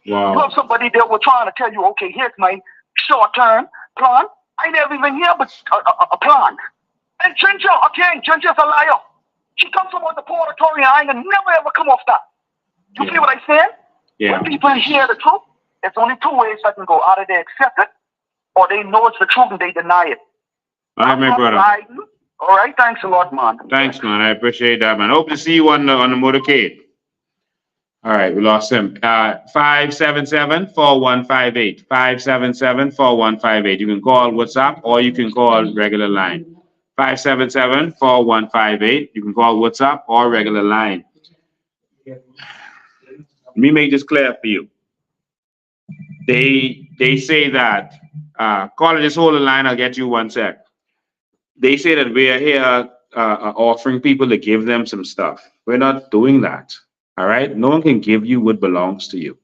Wow. You have somebody there who trying to tell you, okay, here's my short-term plan. I never even hear but a plan. And Ginger, again, Ginger's a liar. She comes from the Portatorian. I ain't never ever come off that. You see what I said? Yeah. When people hear the truth, it's only two ways that can go. Either they accept it, or they know it's the truth and they deny it. All right, my brother. All right, thanks a lot, man. Thanks, man. I appreciate that, man. Hope to see you on the motorcade. All right, we lost him. 577-4158. 577-4158. You can call WhatsApp or you can call regular line. 577-4158. You can call WhatsApp or regular line. Let me make this clear for you. They say that call this whole line. I'll get you 1 sec. They say that we are here offering people to give them some stuff. We're not doing that. All right. No one can give you what belongs to you.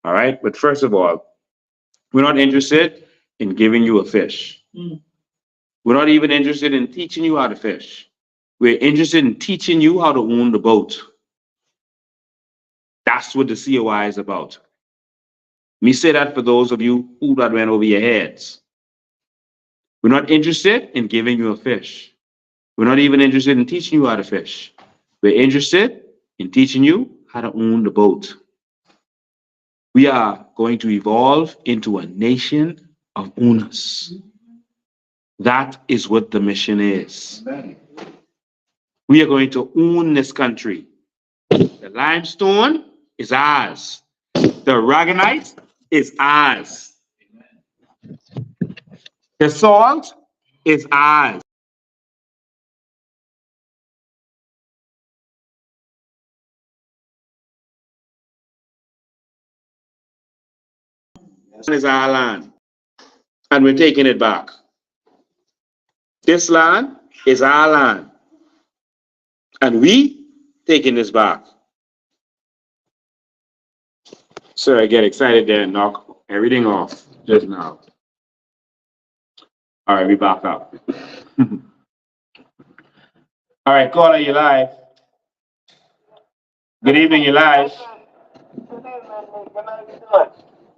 All right. But first of all, we're not interested in giving you a fish. We're not even interested in teaching you how to fish. We're interested in teaching you how to own the boat. That's what the COI is about. Let me say that for those of you who that went over your heads. We're not interested in giving you a fish. We're not even interested in teaching you how to fish. We're interested in teaching you how to own the boat. We are going to evolve into a nation of owners. That is what the mission is. We are going to own this country. The limestone is ours. The aragonite is ours. The salt is ours. This is our land, and we're taking it back. This land is our land, and we taking this back. Sir, I get excited there and knock everything off just now. All right, we back up. All right, caller, you live. Good evening, you live.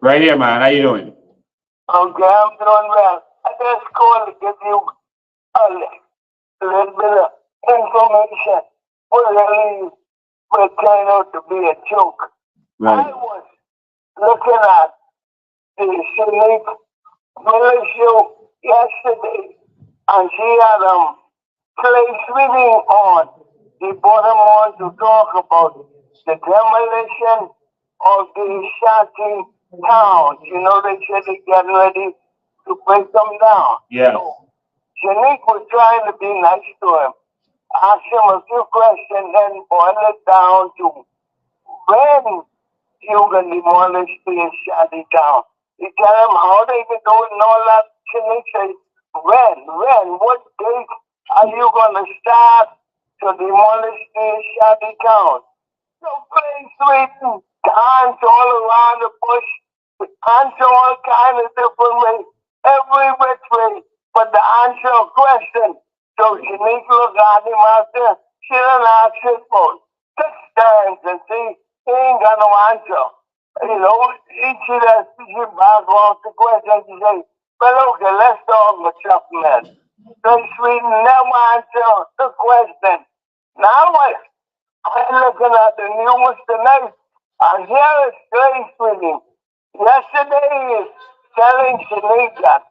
Right here, man. How you doing? Okay, I'm doing well. I just called to give you a little bit of information. What really will turn out to be a joke. Right. I was looking at the Shanique militia yesterday, and she had place reading on the bottom one to talk about the demolition of the shanty towns. You know, they said they're getting ready to break them down. Yeah. So Shanique was trying to be nice to him, ask him a few questions, then boil it down to when you can demolish the shanty town. You tell him how they can do it and all that. Shanique said, when, what date are you going to start to demolish the shanty town? So please, sweet, dance all around the bush, answer all kind of different ways, every which way, but the answer a question. So Shanique looked at him after, she didn't ask his phone. 6 times and see, he ain't got no answer. You know, each of us, she back off the question, she say, well, okay, let's talk with something else. So sweet, never answer the question. Now what? I'm looking at the news tonight, and here is Grace reading. Yesterday is telling Shanique that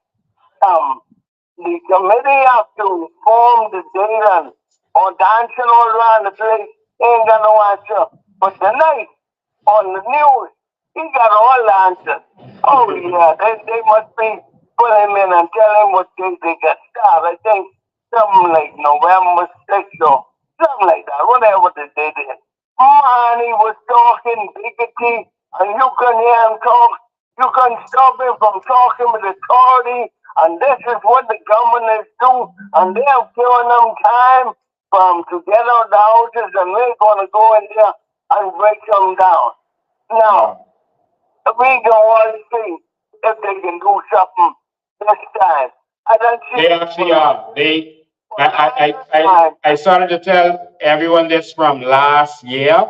the committee have to form the data or dancing all around the place. Ain't got no answer. But tonight, on the news, he got all the answers. Oh yeah, they must be put him in and tell him what they got started. I think something like November 6th or something like that, whatever they did. Man, he was talking bigoty, and you can hear him talk. You can stop him from talking with authority, and this is what the governors do, and they have given them time to get out the houses, and we're going to go in there and break them down. Now, we can all see if they can do something this time. I don't see They actually are. I started to tell everyone this from last year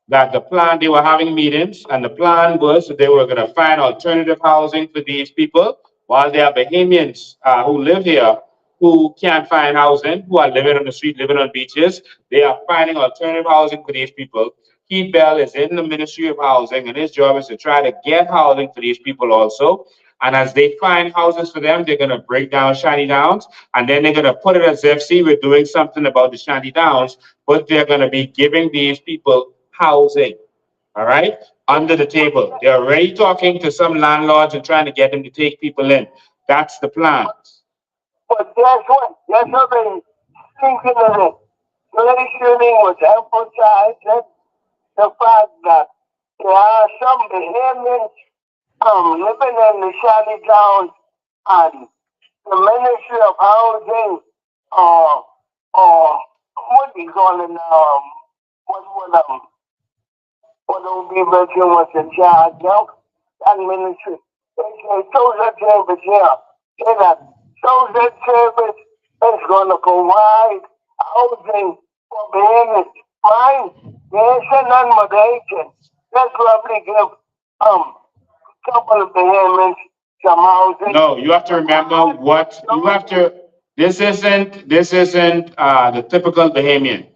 that the plan, they were having meetings, and the plan was that they were going to find alternative housing for these people while there are Bahamians who live here who can't find housing, who are living on the street, living on beaches. They are finding alternative housing for these people. Keith Bell is in the Ministry of Housing, and his job is to try to get housing for these people also. And as they find houses for them, they're going to break down shanty downs, and then they're going to put it as if, see, we're doing something about the shanty downs, but they're going to be giving these people housing, all right, under the table. They're already talking to some landlords and trying to get them to take people in. That's the plan. But guess what? Guess what they thinking of it? Glaciering was emphasizing the fact that there are some Bahamians living in the shanty towns, and the Ministry of Housing, what do you call it now? What would be mentioned was in charge of that ministry. They say social service here. Say that social service is going to provide housing for Bahamians. Fine. They ain't none but Haitians. Let's probably give couple of Bahamians some housing. No, you have to remember what you have to. This isn't the typical Bahamian.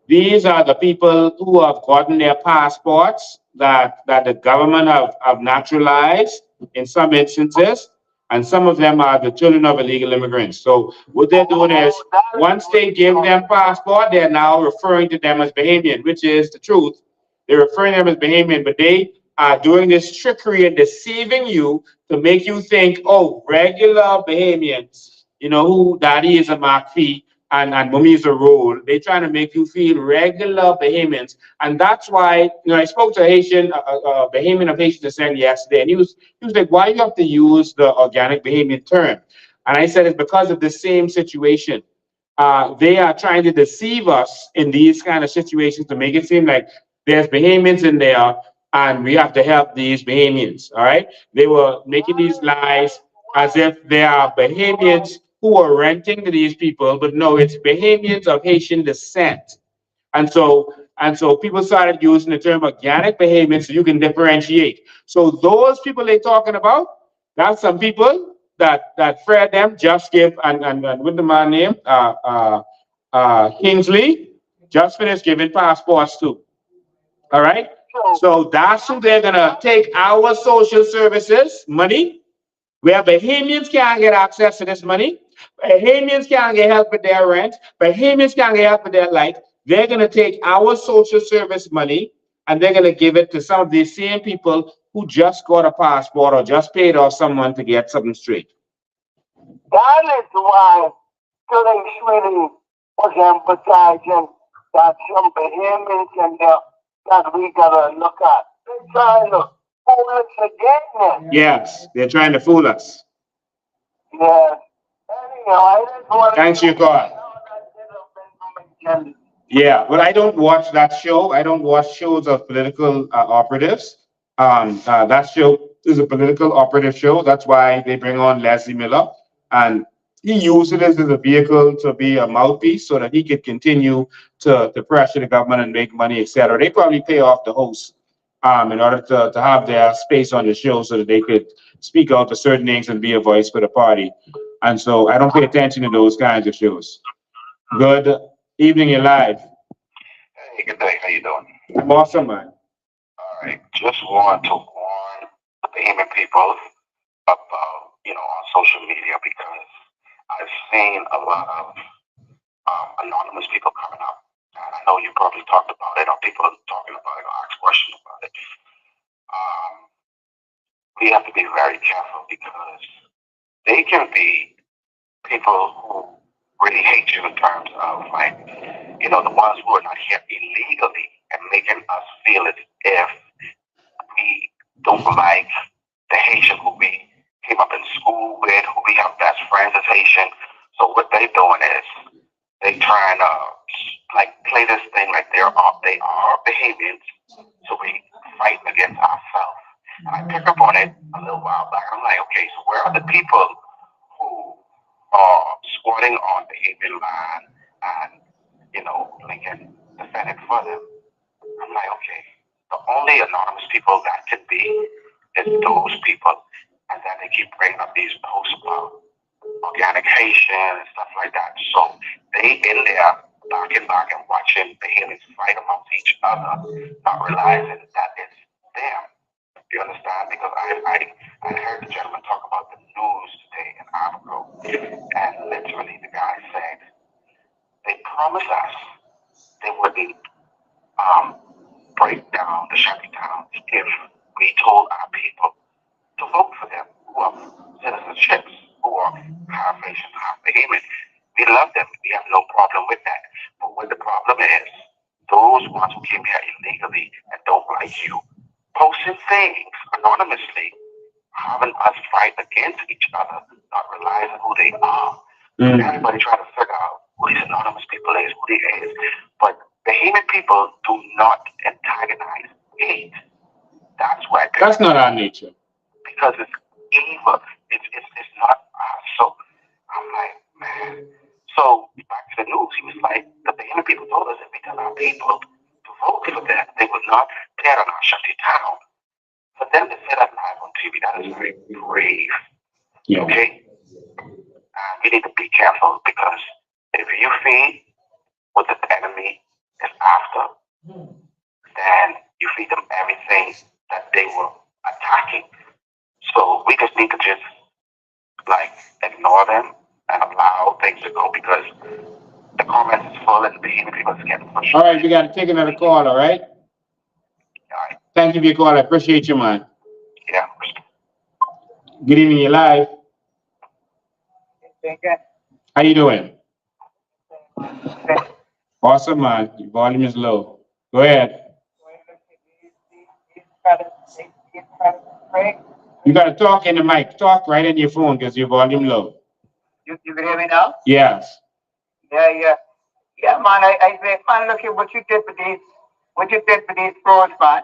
These are the people who have gotten their passports that the government have naturalized in some instances, and some of them are the children of illegal immigrants. So what they're doing is, once they give them passport, they're now referring to them as Bahamian, which is the truth. They're referring to them as Bahamian, but they are doing this trickery and deceiving you to make you think, oh, regular Bahamians, you know, who daddy is a Marquis and mommy is a roll. They're trying to make you feel regular Bahamians. And that's why, you know, I spoke to a Haitian, a Bahamian of Haitian descent yesterday, and he was like, why do you have to use the organic Bahamian term? And I said, it's because of the same situation. They are trying to deceive us in these kind of situations to make it seem like there's Bahamians in there and we have to help these Bahamians, all right? They were making these lies as if they are Bahamians who are renting to these people, but no, it's Bahamians of Haitian descent. And so And so people started using the term organic behavior so you can differentiate. So those people they're talking about, that's some people that Fred them just give and with the man name Kingsley just finished giving passports to. All right. So that's who they're gonna take our social services money, where Bahamians can't get access to this money. Bahamians can't get help with their rent. Bahamians can't get help with their light. They're gonna take our social service money and they're gonna give it to some of these same people who just got a passport or just paid off someone to get something straight. That is why Sterling Sweeney was emphasizing that some Bahamians and that we gotta look at. They're trying to fool us again. Yes, they're trying to fool us. Yeah. Anyhow, I just want to. Thanks, you God. Yeah, but I don't watch that show. I don't watch shows of political operatives. That show is a political operative show. That's why they bring on Leslie Miller, and he uses it as a vehicle to be a mouthpiece so that he could continue to pressure the government and make money, etc. They probably pay off the host in order to have their space on the show so that they could speak out to certain things and be a voice for the party. And so I don't pay attention to those kinds of shows. Good evening, you're live. Hey, good day. How you doing? I'm awesome, man. All right. Just want to warn the Bahamian people about, on social media because I've seen a lot of anonymous people coming up. And I know you probably talked about it or people talking about it or asked questions about it. We have to be very careful because they can be people who really hate you in terms of the ones who are not here illegally and making us feel as if we don't like the Haitian who we came up in school with, who we have best friends as Haitian. So what they doing is they trying to play this thing like they are Bahamians. So we fight against ourselves. And I picked up on it a little while back. I'm like, okay, so where are the people who are squatting on Bahamian land and Lincoln defended for them? I'm like, okay, the only anonymous people that can be is those people. And then they keep bringing up these posts about organic Haitian and stuff like that. So they in there back and watching Bahamians fight amongst each other, not realizing that it's them. You understand? Because I heard the gentleman talk about the news today in Africa, and literally the guy said they promised us they wouldn't break down the shanty towns if we told our people to vote for them who are citizenships, who are half Haitian, half Bahamian. We love them. We have no problem with that. But what the problem is, those ones who came here illegally and don't like you, posting things anonymously, having us fight against each other, not realizing who they are. Everybody trying to figure out who these anonymous people is, who they is. But Bahamian people do not antagonize hate. That's why. That's not our nature. Because it's evil. It's not us. So I'm like, man. So back to the news, he was like, the Bahamian people told us if we tell our people to vote for them, they would not tear on our shanty town. For them to say that live on TV, that is very brave. Yeah. Okay? We need to be careful because if you feed what the enemy is after, then you feed them everything that they were attacking. So we just need to just ignore them and allow things to go because the comments is full and the people is getting frustrated. All right, we got to take another call, all right? All right. Thank you for your call. I appreciate you, man. Yeah. Good evening, you're live. How you doing? Awesome, man. Your volume is low. Go ahead. You got to talk in the mic. Talk right in your phone because your volume low. You can hear me now? Yes. Yeah, man. I say, man, look at what you did for these pros, man.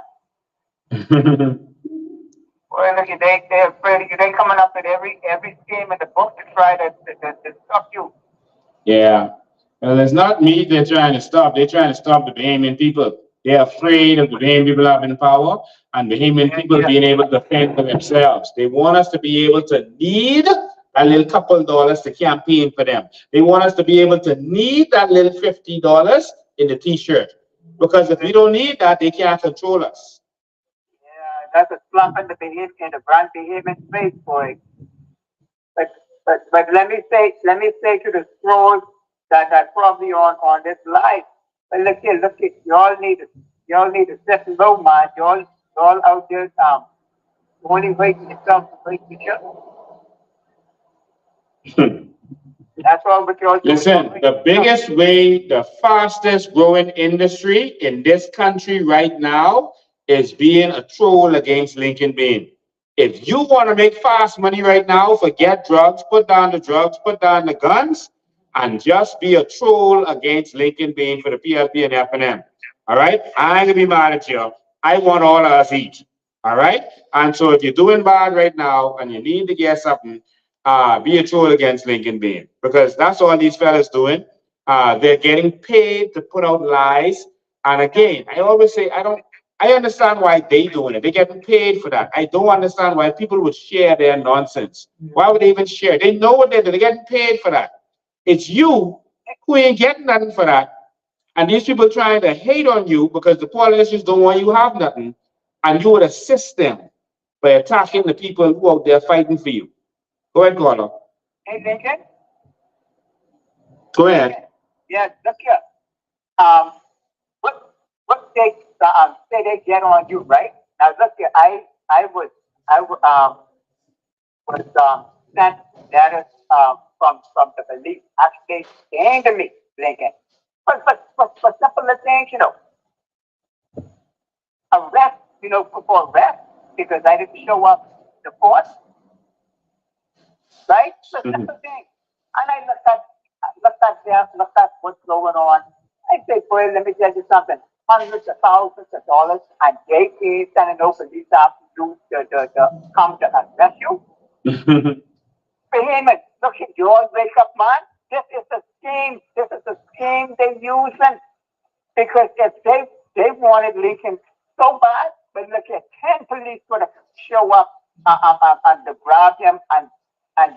Well, look, they're afraid of you. They coming up with every scheme in the book to try to stop you. Yeah. Well, it's not me they're trying to stop. They're trying to stop the Bahamian people. They're afraid of the Bahamian people having power and Bahamian people being able to fend for themselves. They want us to be able to need a little couple dollars to campaign for them. They want us to be able to need that little $50 in the t-shirt. Because if we don't need that, they can't control us. Yeah, that's a slap in the behavior, in the brand behavior face, boy. But let me say to the trolls that are probably on this live. But look here, y'all need to set low, man. Y'all out there only waiting yourself to wait each other. That's all what y'all doing. Listen, the biggest way, the fastest growing industry in this country right now is being a troll against Lincoln Bain. If you want to make fast money right now, forget drugs, put down the guns, and just be a troll against Lincoln Bain for the PLP and FNM. All right? I ain't gonna be mad at you. I want all of us eat. All right? And so if you're doing bad right now and you need to get something, be a troll against Lincoln Bain, because that's all these fellas doing. They're getting paid to put out lies. And again, I always say, I understand why they doing it. They're getting paid for that. I don't understand why people would share their nonsense. Why would they even share? They know what they're doing. They're getting paid for that. It's you who ain't getting nothing for that. And these people trying to hate on you because the politicians don't want you to have nothing. And you would assist them by attacking the people who out there fighting for you. Go ahead, Carla. Hey, Lincoln. Go ahead. Yeah, look here. What they say they get on you, right? Now look here. I was sent letters from the police actually saying to me, Lincoln. But simple things, arrest, for arrest because I didn't show up to court. Right? So simple thing. And I looked at what's going on. I say, boy, let me tell you something. Hundreds of thousands of dollars, and they keep sending no police after you to come to arrest you. Payment. Look, you all wake up, man. This is a scheme. This is a scheme they're using. Because if they wanted Lincoln so bad, but look at 10 police would have show up and to grab him and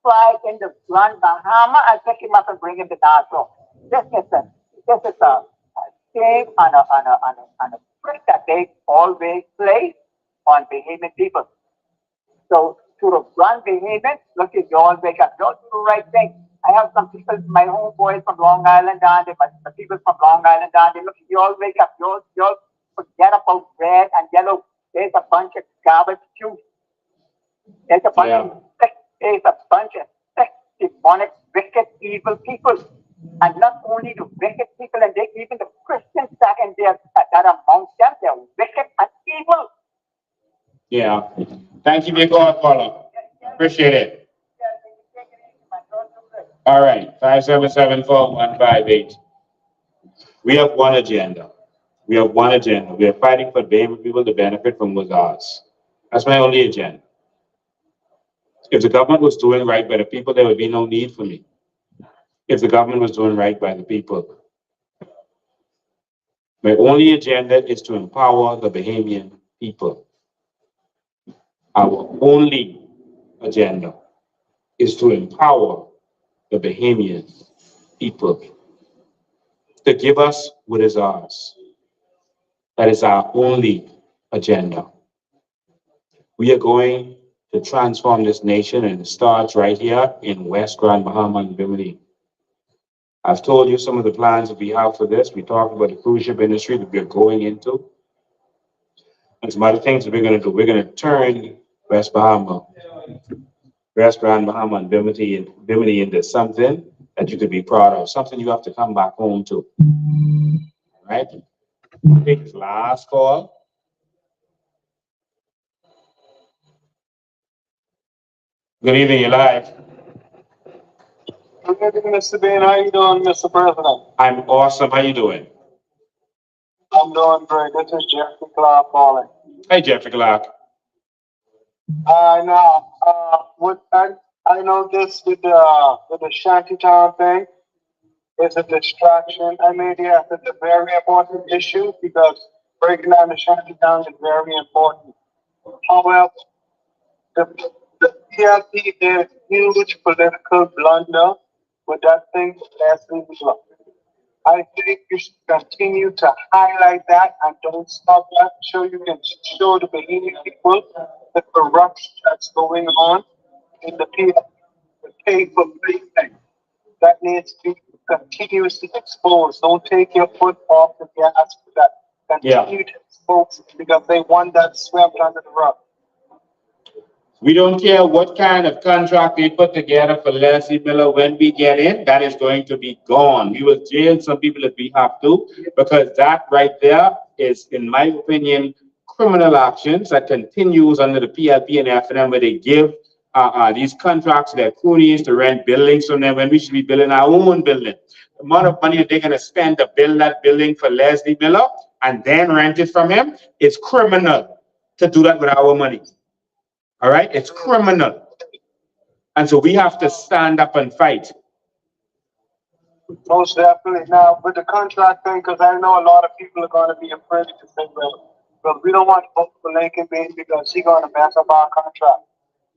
fly into Grand Bahama and pick him up and bring him to Nassau. This is a game and a trick that they always play on Bahamian people. So to the Grand Bahamian, look at you all wake up, don't do the right thing. I have some people, my homeboys from Long Island down there, but the people from Long Island down there, look, you all wake up, you all forget about red and yellow. There's a bunch of garbage juice. There's a bunch of sick, there's a bunch of sick, demonic, wicked, evil people. And not only the wicked people, and they even the Christians that in there that are amongst them, they're wicked and evil. Yeah. Thank you for your call, Paula. Appreciate it. All right. 5774158. We have one agenda. We have one agenda. We are fighting for Bahamian people to benefit from what's ours. That's my only agenda. If the government was doing right by the people, there would be no need for me. If the government was doing right by the people. My only agenda is to empower the Bahamian people. Our only agenda is to empower the Bahamian people to give us what is ours. That is our only agenda. We are going to transform this nation, and it starts right here in West Grand Bahama and Bimini. I've told you some of the plans that we have for this. We talked about the cruise ship industry that we're going into. And some other things that we're going to do. We're going to turn West Grand Bahama and Bimini into something that you could be proud of, something you have to come back home to. All right? Take this last call. Good evening, you're live. Good evening, Mr. Bain. How you doing, Mr. President? I'm awesome. How you doing? I'm doing great. This is Jeffrey Clark calling. Hey, Jeffrey Clark. I know this with the shantytown thing. is a distraction. I mean, yes, it's a very important issue because breaking down the shanty down is very important. However, the PLP did a huge political blunder with that thing last week. I think you should continue to highlight that and don't stop that. So you can show the Bahamian people the corruption that's going on in the PLP, the pay for play thing. That needs to be continuously exposed. Don't take your foot off the gas for that. Continue to expose it because they want that swept under the rug. We don't care what kind of contract they put together for Leslie Miller. When we get in, that is going to be gone. We will jail some people if we have to, because that right there is, in my opinion, criminal actions that continues under the PLP and FNM, where they give these contracts to their cronies to rent buildings from them when we should be building our own building. The amount of money that they're going to spend to build that building for Leslie Miller and then rent it from him is criminal to do that with our money. All right, it's criminal. And so we have to stand up and fight. Most definitely. Now, with the contract thing, because I know a lot of people are going to be afraid to say, well, we don't want to vote for Lincoln Baines because he's going to mess up our contract.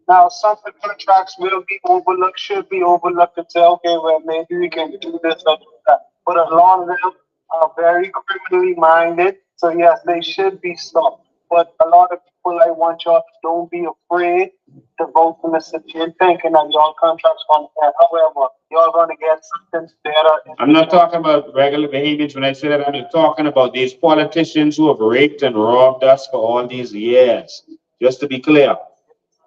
Now, some of the contracts will be overlooked, should be overlooked, and say, okay, well, maybe we can do this or do that. But a lot of them are very criminally minded, so yes, they should be stopped. But a lot of people, I want y'all to don't be afraid to vote for Mr. Jim thinking that y'all contracts going to end. However, y'all going to get something better. I'm not talking about regular Bahamians when I say that. I'm talking about these politicians who have raped and robbed us for all these years. Just to be clear,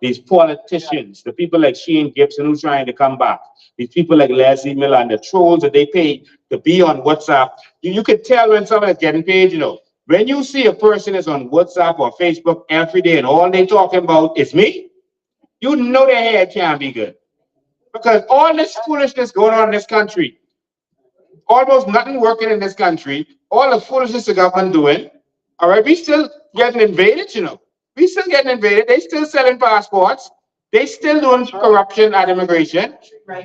these politicians, the people like Shane Gibson who's trying to come back, these people like Leslie Miller and the trolls that they pay to be on WhatsApp. You can tell when someone is getting paid, you know. When you see a person is on WhatsApp or Facebook every day and all they talking about is me, you know their head can't be good. Because all this foolishness going on in this country, almost nothing working in this country, all the foolishness the government doing, all right, we still getting invaded, you know. We still getting invaded. They still selling passports. They still doing corruption at immigration.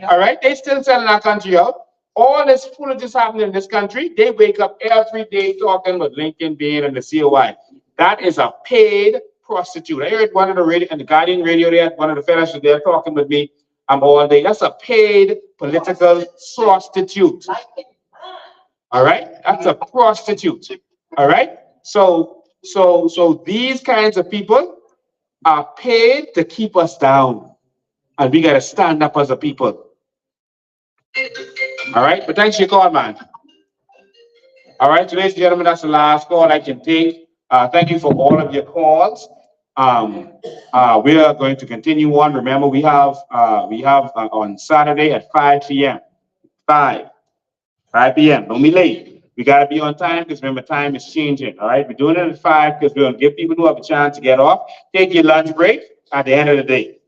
All right, they still selling our country out. All this foolishness happening in this country, they wake up every day talking about Lincoln Baines and the COI. That is a paid prostitute. I heard one of the radio and the Guardian radio there, one of the fellows there talking with me all day. That's a paid political prostitute. All right, that's a prostitute. All right, so these kinds of people are paid to keep us down, and we got to stand up as a people. All right, but thanks for your call, man. All right, ladies and gentlemen, that's the last call I can take. Thank you for all of your calls. We are going to continue on. Remember, we have on Saturday at 5 p.m. 5 p.m. Don't be late. We got to be on time because remember, time is changing. All right, we're doing it at 5 because we're going to give people who have a chance to get off. Take your lunch break at the end of the day.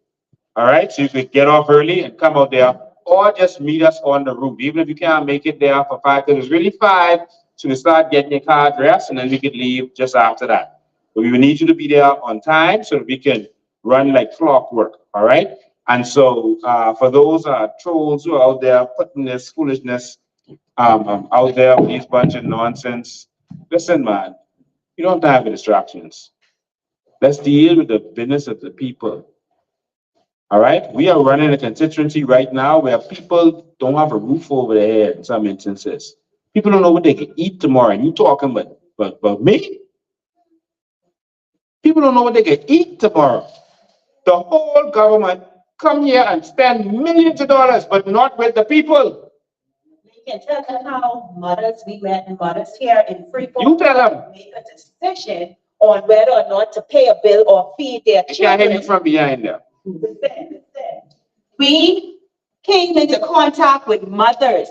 All right, so you could get off early and come out there, or just meet us on the route. Even if you can't make it there for 5, because it's really 5, so we start getting your car dressed, and then we could leave just after that. But we will need you to be there on time so that we can run like clockwork. All right, and so for those trolls who are out there putting this foolishness out there with these bunch of nonsense, listen, man, you don't have time for distractions. Let's deal with the business of the people. All right, we are running a constituency right now where people don't have a roof over their head in some instances. People don't know what they can eat tomorrow. And you talking about me? People don't know what they can eat tomorrow. The whole government come here and spend millions of dollars, but not with the people. You can tell them how we met mothers here in Freeport. You tell them. Make a decision on whether or not to pay a bill or feed their children. I can't hear you from behind there. We came into contact with mothers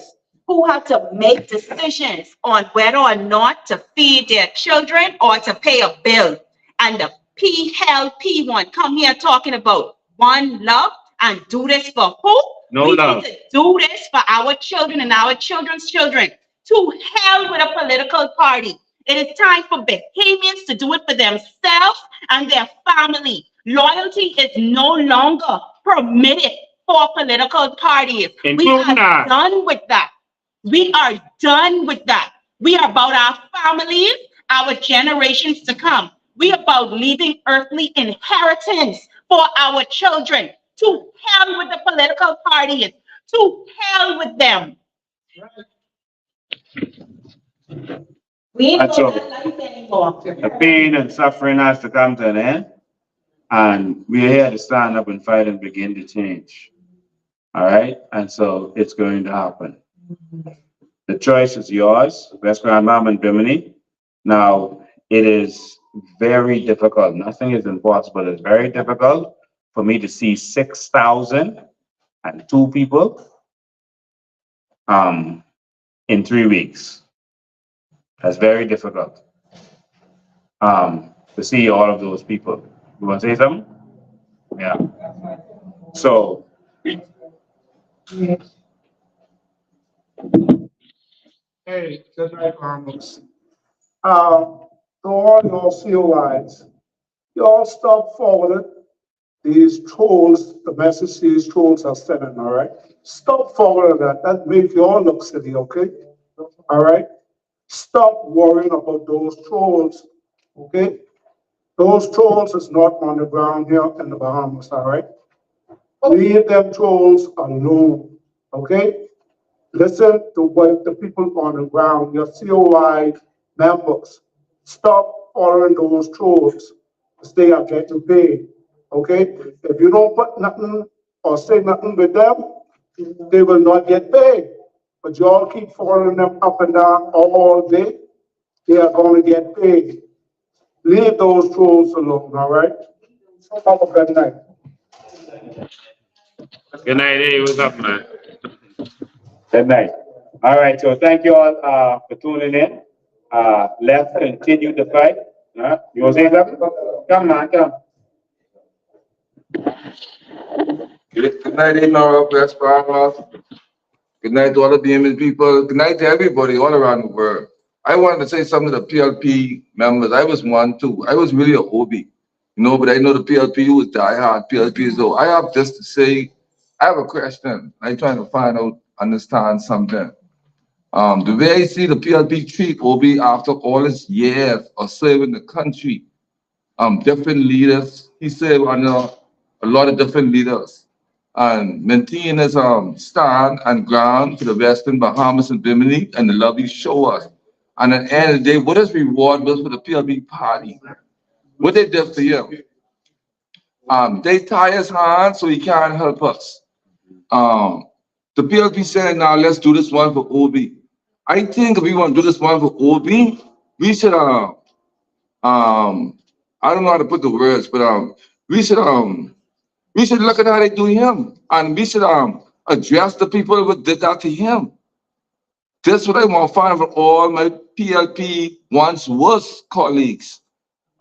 who had to make decisions on whether or not to feed their children or to pay a bill. And the PLP one come here talking about one love and do this for who? No love. We need to do this for our children and our children's children. To hell with a political party. It is time for Bahamians to do it for themselves and their family. Loyalty is no longer permitted for political parties. We are done with that. We are done with that. We are about our families, our generations to come. We are about leaving earthly inheritance for our children. To hell with the political parties. To hell with them. We ain't That's got all. that life anymore. The pain and suffering has to come to an end, and we're here to stand up and fight and begin to change. All right? And so it's going to happen. The choice is yours, West Grand Mom and Bimini. Now, it is very difficult. Nothing is impossible. It's very difficult for me to see 6,002 people in 3 weeks. That's very difficult to see all of those people. You want to say something? Yeah. So, Hey, good night, Arnold. To all your COIs, you all stop forwarding these trolls, the message these trolls are sending, all right? Stop forwarding that. That makes you all look silly, okay? All right? Stop worrying about those trolls, okay? Those trolls is not on the ground here in the Bahamas, all right? Leave them trolls alone, okay? Listen to what the people on the ground, your COI members, stop following those trolls because they are getting paid, okay? If you don't put nothing or say nothing with them, they will not get paid. But you all keep following them up and down all day, they are going to get paid. Leave those trolls alone, all right? Have a good night. good night. Hey, what's up, man? Good night. All right, so thank you all for tuning in. Let's continue the fight. You want to say something? Come on, come. Good night, Nora, West Bahamas. Good night to all the BMS people. Good night to everybody all around the world. I wanted to say something to the PLP members. I was one too. I was really a hobby, but I know the PLP was diehard. PLP, so I have just to say, I have a question. I'm trying to find out, understand something. The way I see the PLP treat OB after all his years of serving the country, different leaders. He served under a lot of different leaders and maintain his stand and ground for the Western Bahamas and Bimini and the love he showed us. And at the end of the day, what his reward was for the PLP party. What they did for him. They tie his hands so he can't help us. The PLP said, now let's do this one for OB. I think if we want to do this one for OB, we should I don't know how to put the words, but we should look at how they do him, and we should address the people who did that to him. That's what I want to find for all my PLP once was colleagues.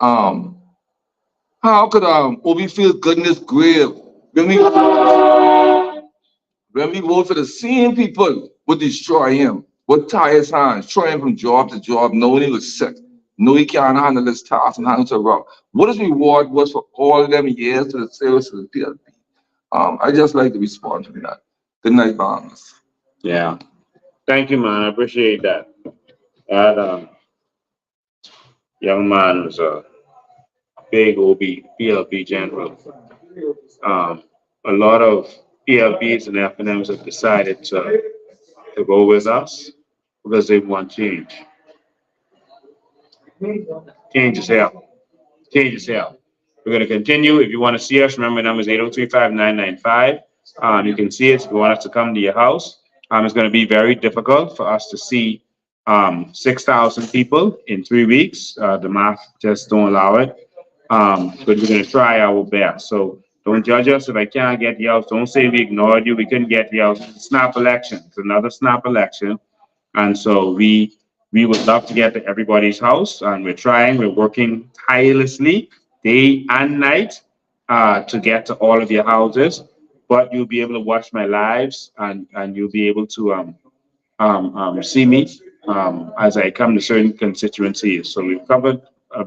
How could Obi feel good in his grave when we vote for the same people would destroy him, would tie his hands, throw him from job to job, knowing he was sick. No, he can't handle his task and handle it wrong. What his reward was for all of them years to the service of the PLP. I just like to respond to that. Good night, Bahamas. Yeah. Thank you, man. I appreciate that. That young man was a big OB, PLP general. A lot of PLPs and FNMs have decided to go with us because they want change. Change is hell. Change is hell. We're going to continue. If you want to see us, remember the number is 803-5995. You can see us if you want us to come to your house. It's going to be very difficult for us to see 6,000 people in 3 weeks. The math just don't allow it. But we're going to try our best. So don't judge us if I can't get you out. Don't say we ignored you. We couldn't get you out. It's a snap election. It's another snap election. And so we would love to get to everybody's house, and we're trying. We're working tirelessly day and night to get to all of your houses. But you'll be able to watch my lives, and you'll be able to see me as I come to certain constituencies. So we've covered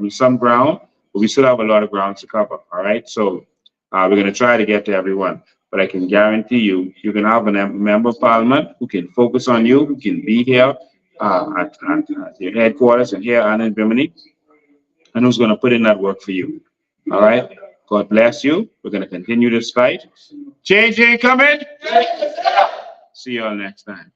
some ground, but we still have a lot of ground to cover. All right. So we're going to try to get to everyone. But I can guarantee you, you can have a member of parliament who can focus on you, who can be here at your headquarters and here and in Germany, and who's going to put in that work for you. All right? God bless you. We're going to continue this fight. Change ain't coming. See you all next time.